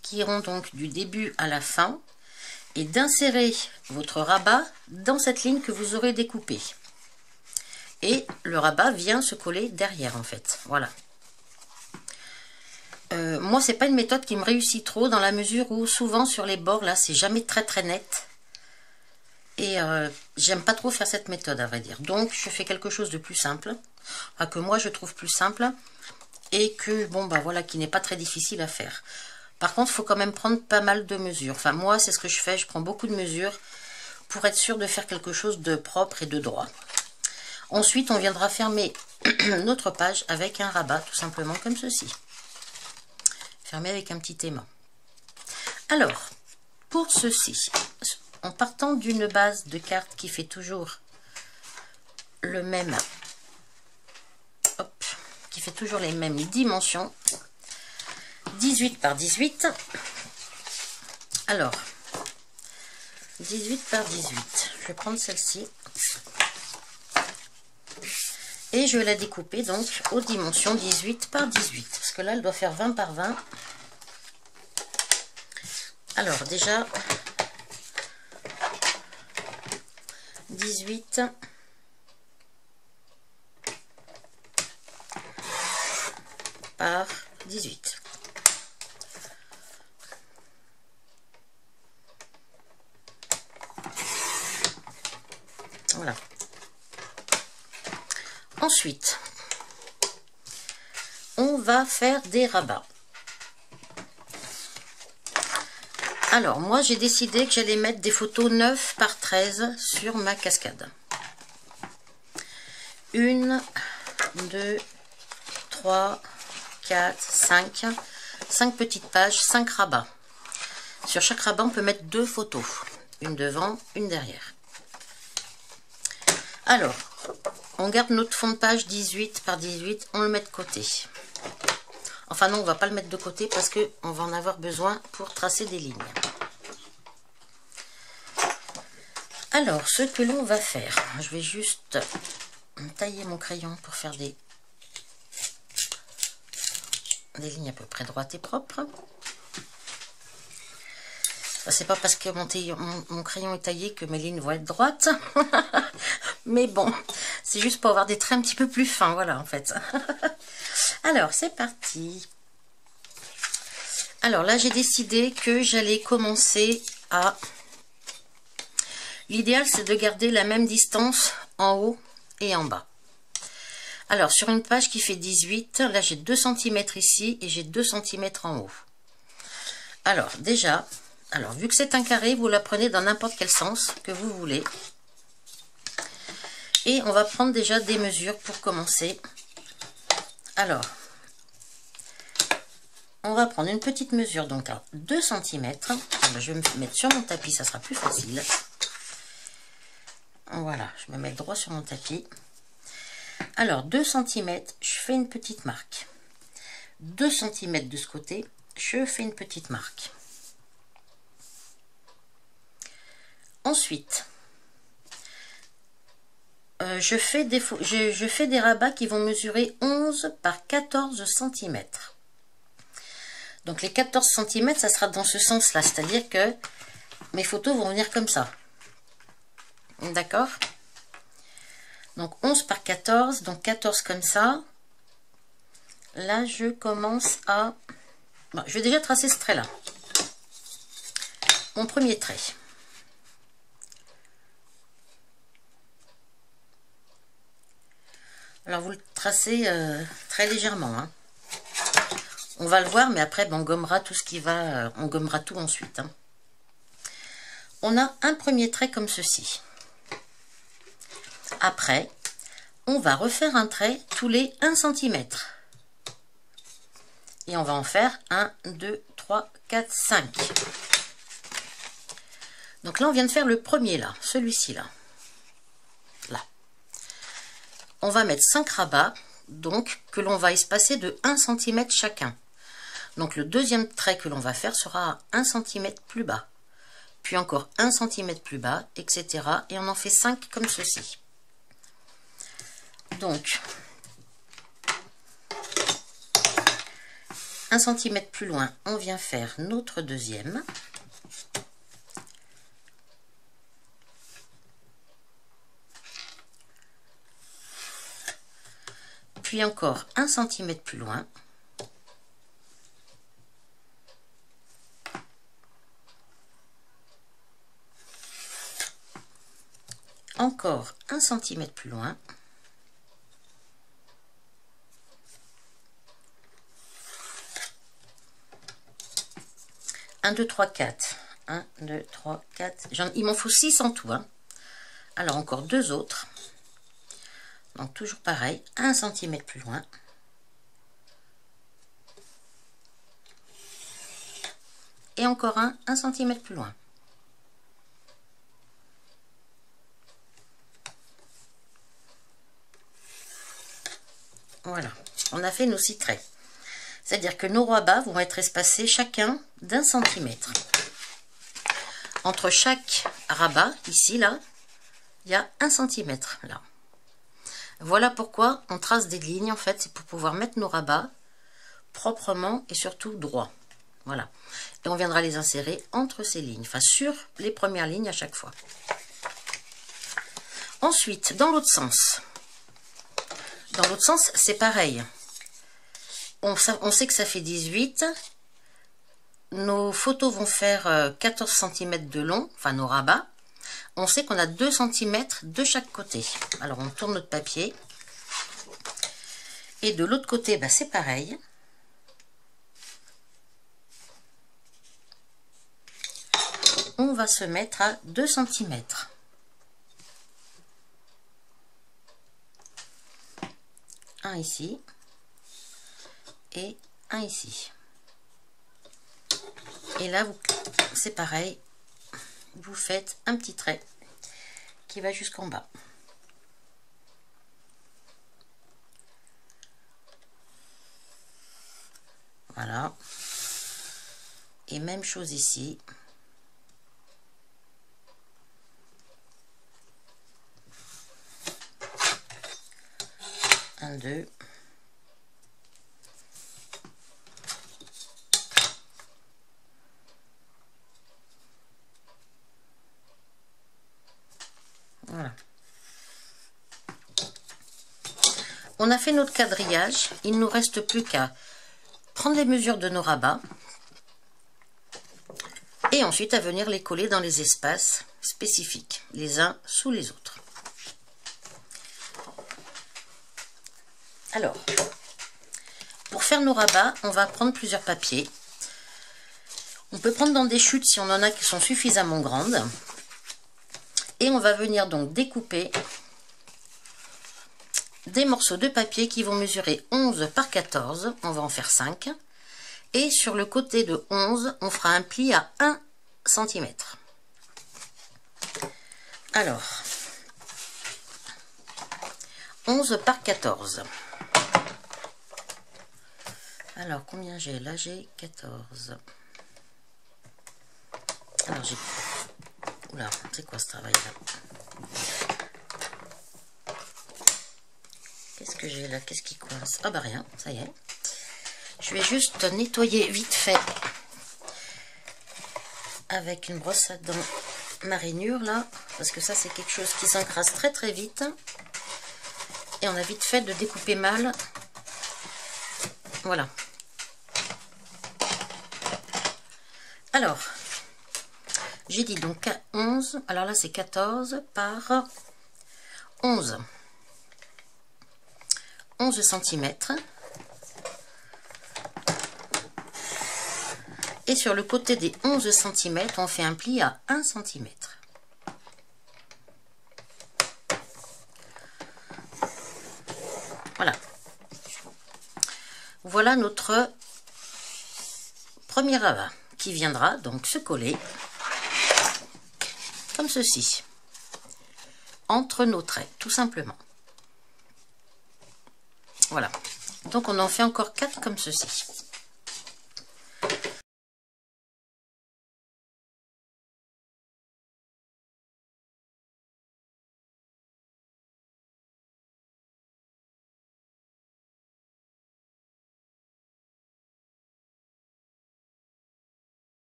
qui iront donc du début à la fin, et d'insérer votre rabat dans cette ligne que vous aurez découpée. Et le rabat vient se coller derrière en fait, voilà. Moi c'est pas une méthode qui me réussit trop dans la mesure où souvent sur les bords là c'est jamais très net. Et j'aime pas trop faire cette méthode à vrai dire. Donc je fais quelque chose de plus simple, enfin, que moi je trouve plus simple et que bon bah voilà, qui n'est pas très difficile à faire. Par contre il faut quand même prendre pas mal de mesures. Enfin moi c'est ce que je fais, je prends beaucoup de mesures pour être sûr de faire quelque chose de propre et de droit. Ensuite on viendra fermer notre page avec un rabat tout simplement comme ceci. Fermé avec un petit aimant. Alors pour ceci, en partant d'une base de carte qui fait toujours le même, hop, qui fait toujours les mêmes dimensions, 18 par 18. Alors, 18 par 18, je vais prendre celle-ci et je vais la découper donc aux dimensions 18 par 18, parce que là elle doit faire 20 par 20. Alors déjà, 18 par 18. Voilà. Ensuite, on va faire des rabats. Alors, moi, j'ai décidé que j'allais mettre des photos 9 par 13 sur ma cascade. 1, 2, 3, 4, 5. 5 petites pages, 5 rabats. Sur chaque rabat, on peut mettre 2 photos. Une devant, une derrière. Alors, on garde notre fond de page 18 par 18, on le met de côté. Enfin non, on va pas le mettre de côté parce qu'on va en avoir besoin pour tracer des lignes. Alors, ce que l'on va faire, je vais juste tailler mon crayon pour faire des lignes à peu près droites et propres. C'est pas parce que mon crayon est taillé que mes lignes vont être droites. Mais bon, c'est juste pour avoir des traits un petit peu plus fins, voilà en fait. Alors, c'est parti. Alors là, j'ai décidé que j'allais commencer à... L'idéal, c'est de garder la même distance en haut et en bas. Alors, sur une page qui fait 18, là, j'ai 2 cm ici et j'ai 2 cm en haut. Alors, déjà, vu que c'est un carré, vous la prenez dans n'importe quel sens que vous voulez. Et on va prendre déjà des mesures pour commencer. Alors, on va prendre une petite mesure, donc à 2 cm. Je vais me mettre sur mon tapis, ça sera plus facile. Voilà, je me mets droit sur mon tapis. Alors 2 cm, je fais une petite marque. 2 cm de ce côté, je fais une petite marque. Ensuite, je fais des rabats qui vont mesurer 11 par 14 cm. Donc les 14 cm, ça sera dans ce sens-là, c'est-à-dire que mes photos vont venir comme ça. D'accord? Donc 11 par 14, donc 14 comme ça. Là, je commence à... Bon, je vais déjà tracer ce trait-là. Mon premier trait. Alors vous le tracez très légèrement, hein. On va le voir, mais après ben, on gommera tout ce qui va, on gommera tout ensuite, hein. On a un premier trait comme ceci. Après, on va refaire un trait tous les 1 cm. Et on va en faire 1, 2, 3, 4, 5. Donc là, on vient de faire le premier là, celui-ci là. Là. On va mettre 5 rabats, donc que l'on va espacer de 1 cm chacun. Donc le deuxième trait que l'on va faire sera 1 cm plus bas. Puis encore 1 cm plus bas, etc. Et on en fait 5 comme ceci. Donc, 1 cm plus loin, on vient faire notre deuxième. Puis encore 1 cm plus loin. Encore 1 cm plus loin. Un, 2, 3, 4. 1, 2, 3, 4. Il m'en faut 6 en tout, hein. Alors encore 2 autres. Donc toujours pareil, 1 cm plus loin. Et encore 1 cm plus loin. Voilà, on a fait nos 6 traits. C'est-à-dire que nos rabats vont être espacés chacun d'1 cm. Entre chaque rabat, ici, là, il y a 1 cm, là. Voilà pourquoi on trace des lignes, en fait, c'est pour pouvoir mettre nos rabats proprement et surtout droit. Voilà. Et on viendra les insérer entre ces lignes, enfin sur les premières lignes à chaque fois. Ensuite, dans l'autre sens. Dans l'autre sens, c'est pareil. On sait que ça fait 18. Nos photos vont faire 14 cm de long, enfin nos rabats. On sait qu'on a 2 cm de chaque côté. Alors on tourne notre papier. Et de l'autre côté, bah, c'est pareil. On va se mettre à 2 cm. Un ici. Et un ici. Et là, c'est pareil. Vous faites un petit trait qui va jusqu'en bas. Voilà. Et même chose ici. Un, deux. Voilà. On a fait notre quadrillage. Il ne nous reste plus qu'à prendre les mesures de nos rabats et ensuite à venir les coller dans les espaces spécifiques, les uns sous les autres. Alors, pour faire nos rabats, on va prendre plusieurs papiers. On peut prendre dans des chutes si on en a qui sont suffisamment grandes. Et on va venir donc découper des morceaux de papier qui vont mesurer 11 par 14. On va en faire 5. Et sur le côté de 11, on fera un pli à 1 cm. Alors, 11 par 14. Alors, combien j'ai? Là, j'ai 14. Alors, j'ai... Oula, c'est quoi ce travail-là? Qu'est-ce que j'ai là? Qu'est-ce qui coince? Ah bah rien, ça y est. Je vais juste nettoyer vite fait avec une brosse à dents ma rainure là, parce que ça c'est quelque chose qui s'encrasse très très vite. Et on a vite fait de découper mal. Voilà. Alors, j'ai dit donc 11, alors là c'est 14 par 11. 11 cm. Et sur le côté des 11 cm, on fait un pli à 1 cm. Voilà. Voilà notre premier rabat qui viendra donc se coller comme ceci entre nos traits, tout simplement. Voilà. Donc on en fait encore 4 comme ceci.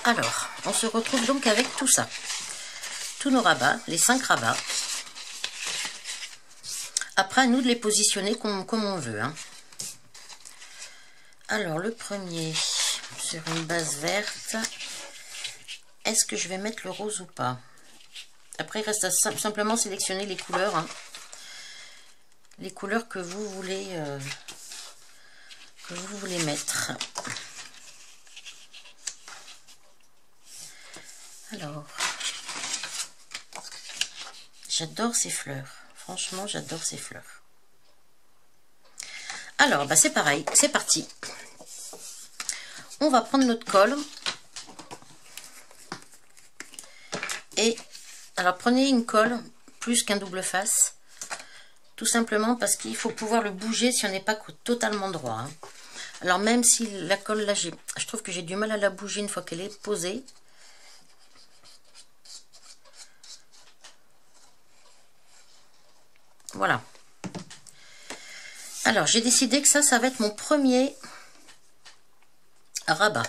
Alors, on se retrouve donc avec tout ça. Tous nos rabats, les 5 rabats. Après, à nous de les positionner comme on veut. Hein. Alors, le premier, sur une base verte. Est-ce que je vais mettre le rose ou pas? Après, il reste à simplement sélectionner les couleurs. Hein. Les couleurs que vous voulez mettre. Alors, j'adore ces fleurs. Franchement, j'adore ces fleurs. Alors, bah c'est pareil, c'est parti. On va prendre notre colle. Et, alors prenez une colle plus qu'un double face. Tout simplement parce qu'il faut pouvoir le bouger si on n'est pas totalement droit. Hein. Alors même si la colle là, je trouve que j'ai du mal à la bouger une fois qu'elle est posée. Voilà. Alors, j'ai décidé que ça va être mon premier rabat.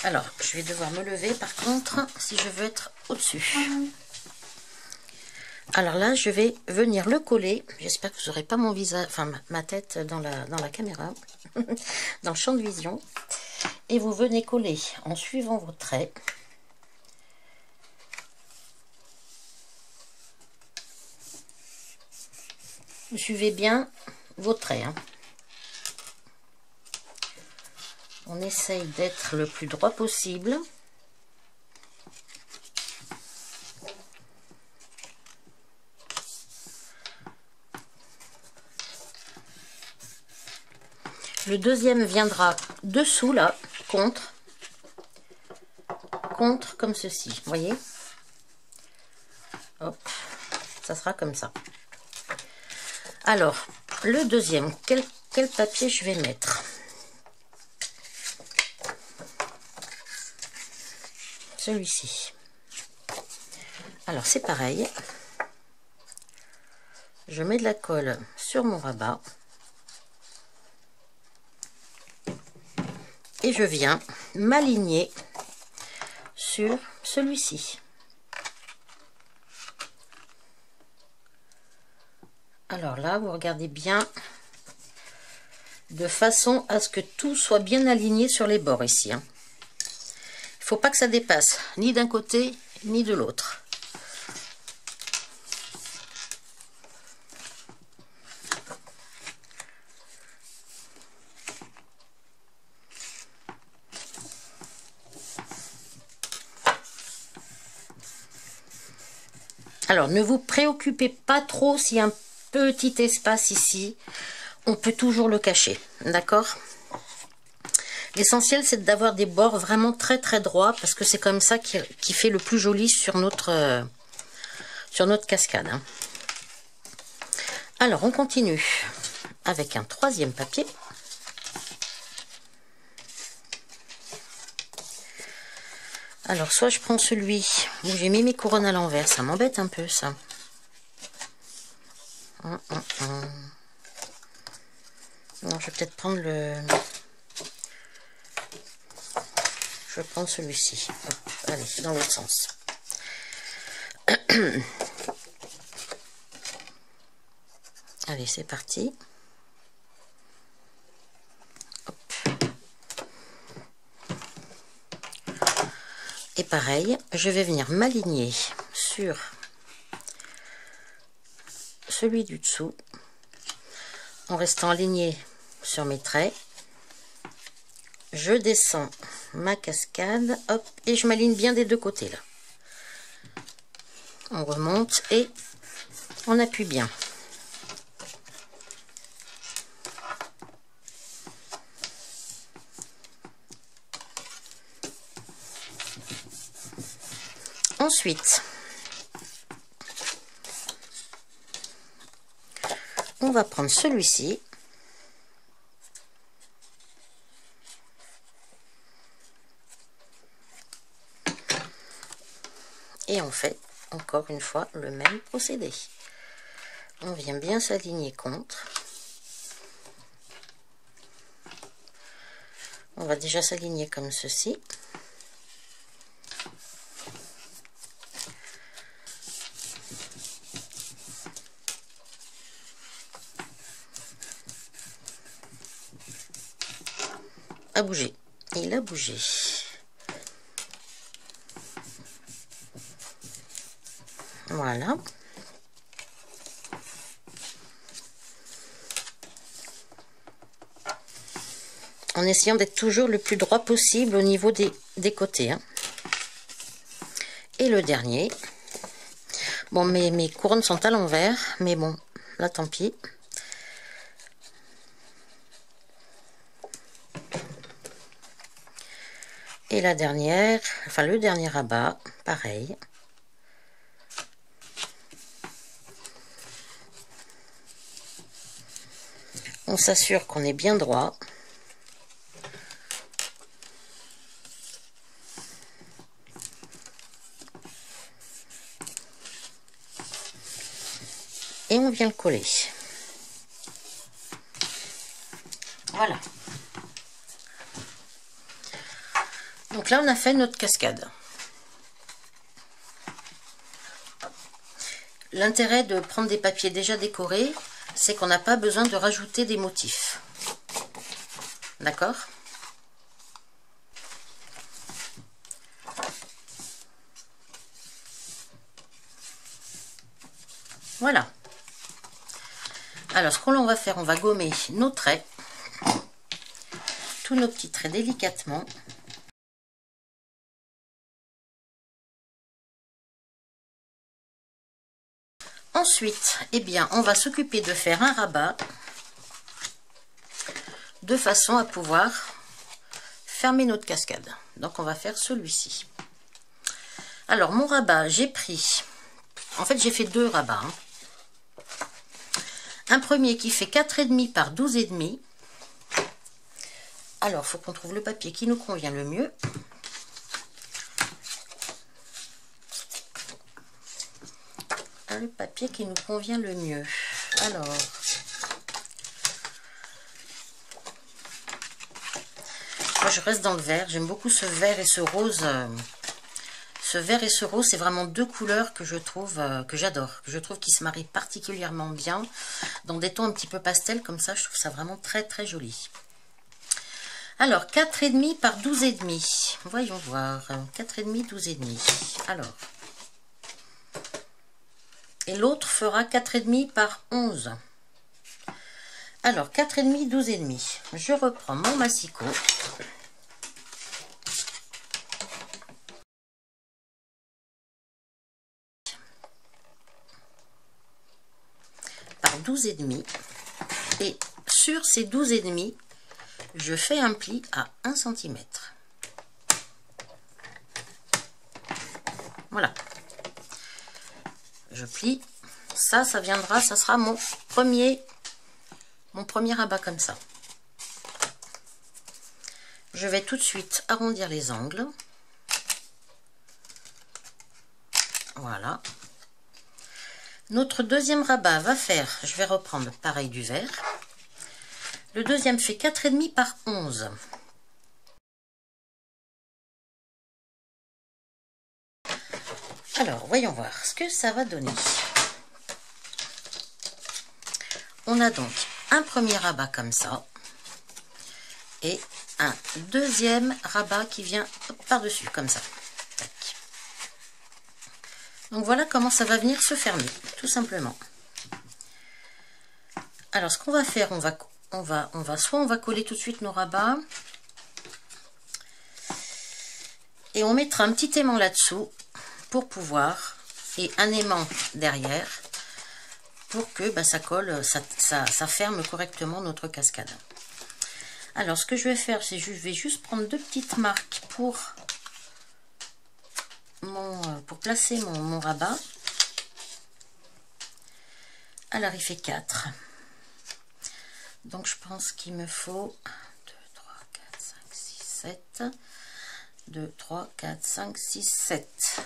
Alors, je vais devoir me lever par contre, si je veux être au-dessus. Alors là, je vais venir le coller. J'espère que vous n'aurez pas mon visage, enfin ma tête dans la caméra, dans le champ de vision. Et vous venez coller en suivant vos traits. Vous suivez bien vos traits. Hein. On essaye d'être le plus droit possible. Le deuxième viendra dessous là, contre comme ceci. Vous voyez? Hop, ça sera comme ça. Alors, le deuxième, quel papier je vais mettre? Celui-ci. Alors, c'est pareil. Je mets de la colle sur mon rabat. Et je viens m'aligner sur celui-ci. Alors là, vous regardez bien, de façon à ce que tout soit bien aligné sur les bords ici. Hein. Il ne faut pas que ça dépasse, ni d'un côté, ni de l'autre. Alors, ne vous préoccupez pas trop s'il y a un petit espace ici. On peut toujours le cacher, d'accord? L'essentiel, c'est d'avoir des bords vraiment très très droits, parce que c'est comme ça qui fait le plus joli sur notre cascade. Hein. Alors, on continue avec un troisième papier. Alors, soit je prends celui où j'ai mis mes couronnes à l'envers, ça m'embête un peu, ça. Non, je vais peut-être prendre le... Je vais prendre celui-ci. Allez, dans l'autre sens. Allez, c'est parti. Hop. Et pareil, je vais venir m'aligner sur celui du dessous, en restant aligné sur mes traits. Je descends ma cascade, hop, et je m'aligne bien des deux côtés là. On remonte et on appuie bien. Ensuite, on va prendre celui-ci. Et on fait encore une fois le même procédé. On vient bien s'aligner contre. On va déjà s'aligner comme ceci. A bougé. Il a bougé. Voilà. En essayant d'être toujours le plus droit possible au niveau des côtés. Hein. Et le dernier. Bon, mes couronnes sont à l'envers, mais bon, là tant pis. Et la dernière, enfin le dernier rabat, pareil. On s'assure qu'on est bien droit. Et on vient le coller. Voilà. Donc là, on a fait notre cascade. L'intérêt de prendre des papiers déjà décorés, c'est qu'on n'a pas besoin de rajouter des motifs. D'accord ? Voilà. Alors, ce qu'on va faire, on va gommer nos traits. Tous nos petits traits délicatement. Ensuite, eh bien, on va s'occuper de faire un rabat de façon à pouvoir fermer notre cascade. Donc, on va faire celui-ci. Alors, mon rabat, j'ai pris... En fait, j'ai fait deux rabats. Hein. Un premier qui fait 4,5 par 12,5. Alors, il faut qu'on trouve le papier qui nous convient le mieux. Le papier qui nous convient le mieux. Alors, moi je reste dans le vert. J'aime beaucoup ce vert et ce rose. Ce vert et ce rose, c'est vraiment deux couleurs que je trouve, que j'adore. Que je trouve qui se marient particulièrement bien. Dans des tons un petit peu pastel comme ça, je trouve ça vraiment très très joli. Alors, 4,5 par 12,5. Voyons voir. 4,5, 12,5. Alors... Et l'autre fera 4,5 par 11. Alors, 4,5, 12,5. Je reprends mon massicot. Par 12,5. Et sur ces 12,5, je fais un pli à 1 cm. Voilà. Je plie. Ça viendra, ça sera mon premier rabat comme ça. Je vais tout de suite arrondir les angles. Voilà. Notre deuxième rabat va faire, je vais reprendre pareil du vert. Le deuxième fait 4,5 par 11. Alors, voyons voir ce que ça va donner. On a donc un premier rabat comme ça et un deuxième rabat qui vient par-dessus comme ça. Tac. Donc voilà comment ça va venir se fermer, tout simplement. Alors ce qu'on va faire, on va coller tout de suite nos rabats et on mettra un petit aimant là-dessous pour pouvoir, et un aimant derrière pour que ça colle, ça ferme correctement notre cascade. Alors ce que je vais faire, c'est je vais juste prendre 2 petites marques pour placer mon rabat. Alors il fait 4. Donc je pense qu'il me faut 2, 3, 4, 5, 6, 7. 2, 3, 4, 5, 6, 7.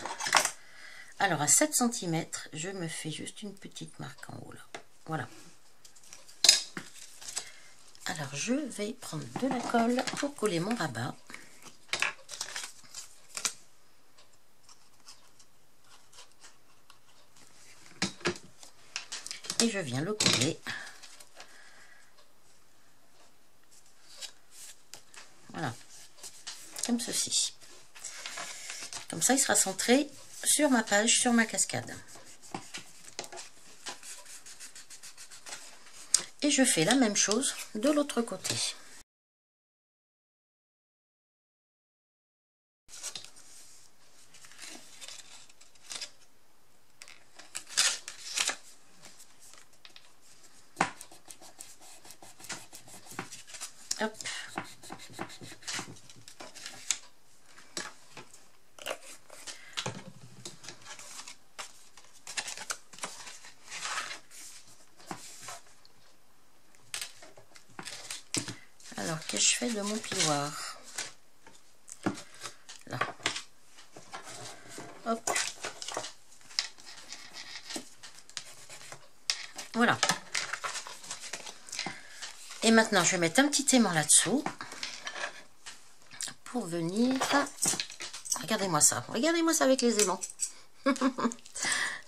Alors à 7 cm, je me fais juste une petite marque en haut là. Voilà. Alors je vais prendre de la colle pour coller mon rabat. Et je viens le coller. Voilà. Comme ceci. Comme ça, il sera centré sur ma page, sur ma cascade. Et je fais la même chose de l'autre côté. Hop. Alors, qu'est-ce que je fais de mon plioir? Là. Hop. Voilà. Et maintenant, je vais mettre un petit aimant là-dessous pour venir... Regardez-moi ça. Regardez-moi ça avec les aimants.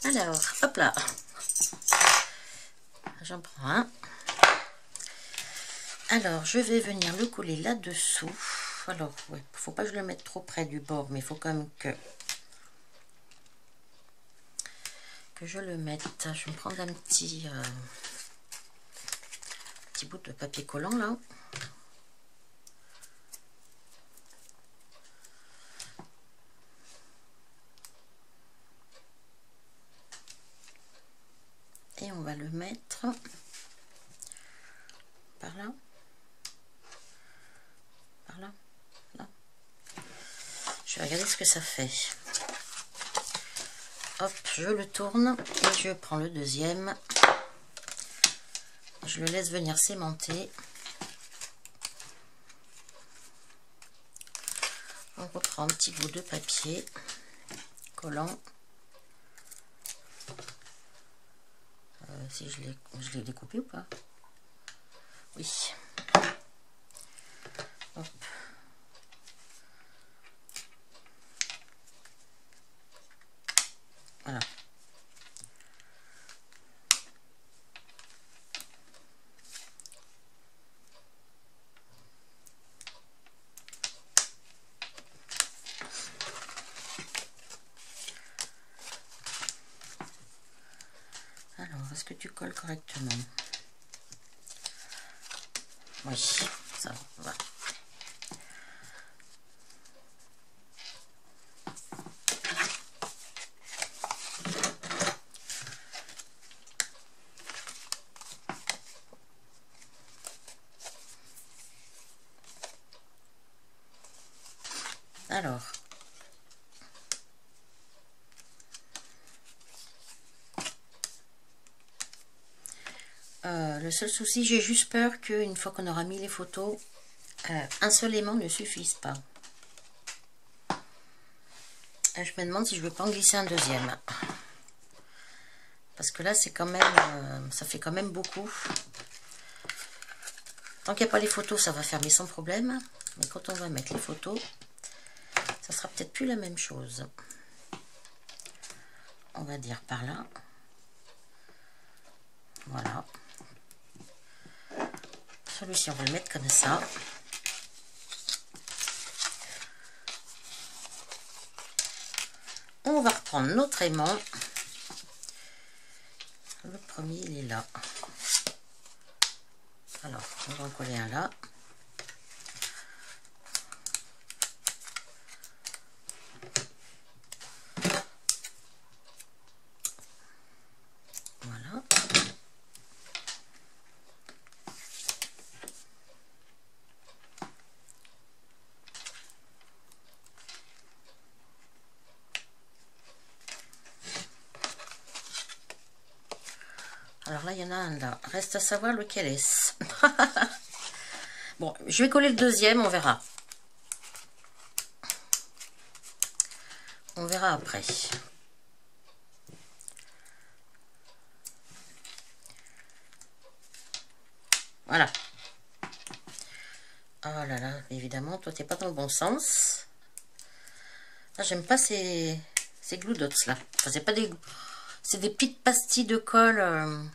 Alors, hop là. J'en prends un. Alors, je vais venir le coller là-dessous. Alors, ouais, faut pas que je le mette trop près du bord, mais il faut quand même que je le mette. Je vais me prendre un petit bout de papier collant là. Et on va le mettre par là. Par là. Là. Je vais regarder ce que ça fait. Hop, je le tourne et je prends le deuxième. Je le laisse venir s'aimanter. On reprend un petit bout de papier collant. Si je l'ai découpé ou pas? Oui. Hop. Voilà. Alors, est-ce que tu colles correctement? Oui, ça va. Alors, le seul souci, j'ai juste peur qu'une fois qu'on aura mis les photos, un seul aimant ne suffise pas. Je me demande si je ne veux pas en glisser un deuxième. Parce que là, c'est quand même, ça fait quand même beaucoup. Tant qu'il n'y a pas les photos, ça va fermer sans problème. Mais quand on va mettre les photos, ça sera peut-être plus la même chose. On va dire par là. Voilà. Celui-ci, on va le mettre comme ça. On va reprendre notre aimant. Le premier, il est là. Alors, on va en coller un là. Voilà. Alors là, il y en a un là. Reste à savoir lequel est-ce. Bon, je vais coller le deuxième, on verra. On verra après. Voilà. Oh là là, évidemment, toi, t'es pas dans le bon sens. Ah, j'aime pas ces glue dots là. Enfin, c'est pas des... C'est des petites pastilles de colle.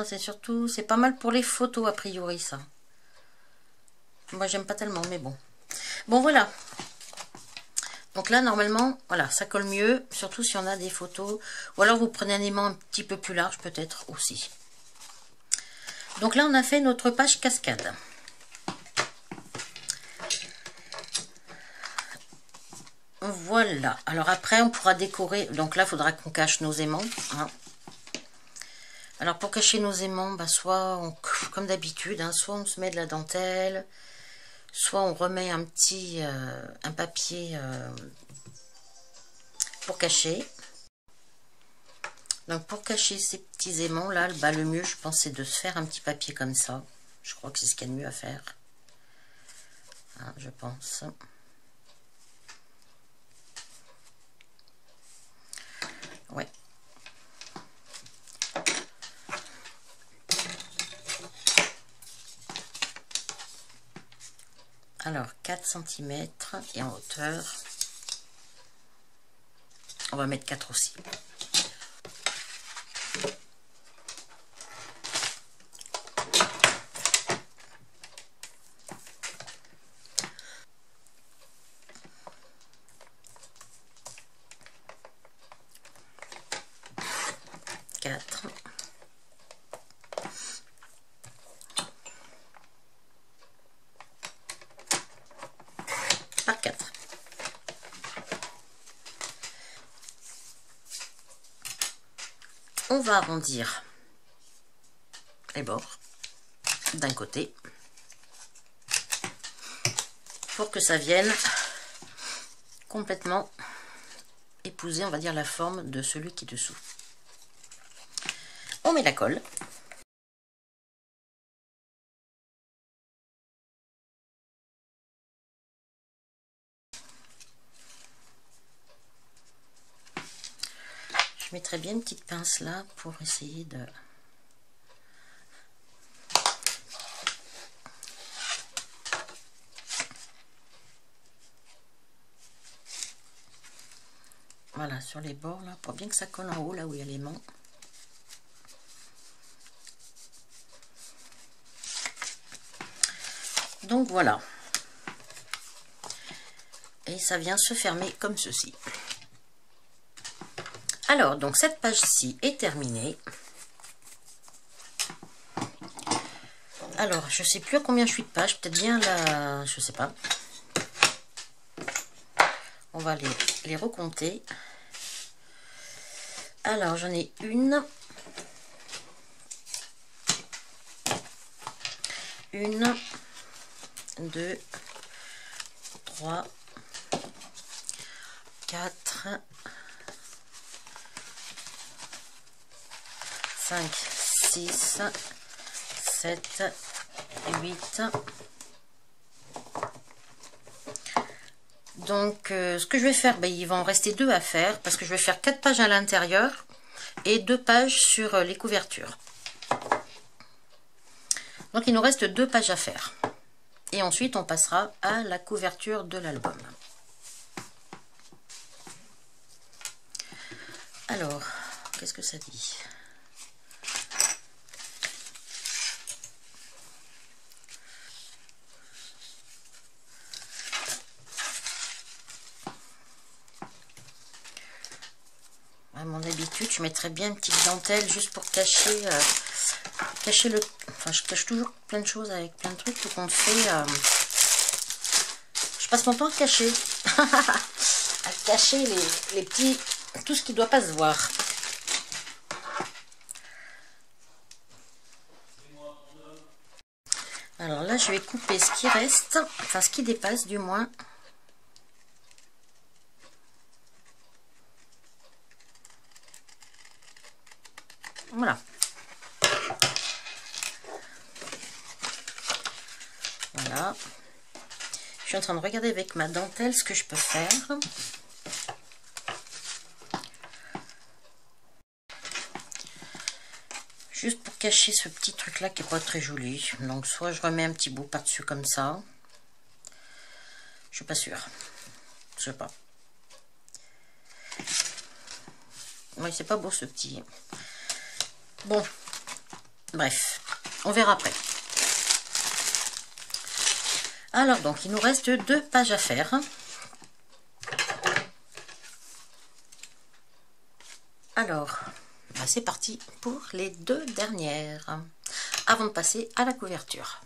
C'est surtout... C'est pas mal pour les photos, a priori, ça. Moi, j'aime pas tellement, mais bon. Bon, voilà. Donc là, normalement, voilà, ça colle mieux. Surtout si on a des photos. Ou alors, vous prenez un aimant un petit peu plus large, peut-être, aussi. Donc là, on a fait notre page cascade. Voilà. Alors après, on pourra décorer. Donc là, il faudra qu'on cache nos aimants. Hein. Alors pour cacher nos aimants, bah, soit, comme d'habitude, hein, soit on se met de la dentelle, soit on remet un petit un papier pour cacher. Donc pour cacher ces petits aimants là, bah, le mieux, je pense, c'est de se faire un petit papier comme ça. Je crois que c'est ce qu'il y a de mieux à faire. Hein, je pense. Ouais. Alors 4 cm et en hauteur. On va mettre 4 aussi. Par 4. On va arrondir les bords d'un côté pour que ça vienne complètement épouser, on va dire, la forme de celui qui est dessous. On met la colle. Je mettrai bien une petite pince là pour essayer de... Voilà, sur les bords là, pour bien que ça colle en haut, là où il y a l'aimant. Donc voilà. Et ça vient se fermer comme ceci. Alors, donc cette page-ci est terminée. Alors, je sais plus à combien je suis de pages, peut-être bien là, je sais pas. On va les recompter. Alors, j'en ai 1, 2, 3, 4, 5, 6, 7, 8. Donc, ce que je vais faire, il va en rester 2 à faire, parce que je vais faire 4 pages à l'intérieur et 2 pages sur les couvertures. Donc, il nous reste 2 pages à faire. Et ensuite, on passera à la couverture de l'album. Alors, qu'est-ce que ça dit ? À mon habitude, je mettrais bien une petite dentelle juste pour cacher, le... Enfin, je cache toujours plein de choses avec plein de trucs. Donc on fait... je passe mon temps à cacher. À cacher les petits... Tout ce qui ne doit pas se voir. Alors là, je vais couper ce qui reste. Enfin, ce qui dépasse du moins. Voilà. Voilà. Je suis en train de regarder avec ma dentelle ce que je peux faire. Juste pour cacher ce petit truc là qui est pas très joli. Donc soit je remets un petit bout par-dessus comme ça. Je suis pas sûre. Je sais pas. Oui, c'est pas beau ce petit. Bon. Bref. On verra après. Alors donc, il nous reste 2 pages à faire. Alors, c'est parti pour les 2 dernières. Avant de passer à la couverture.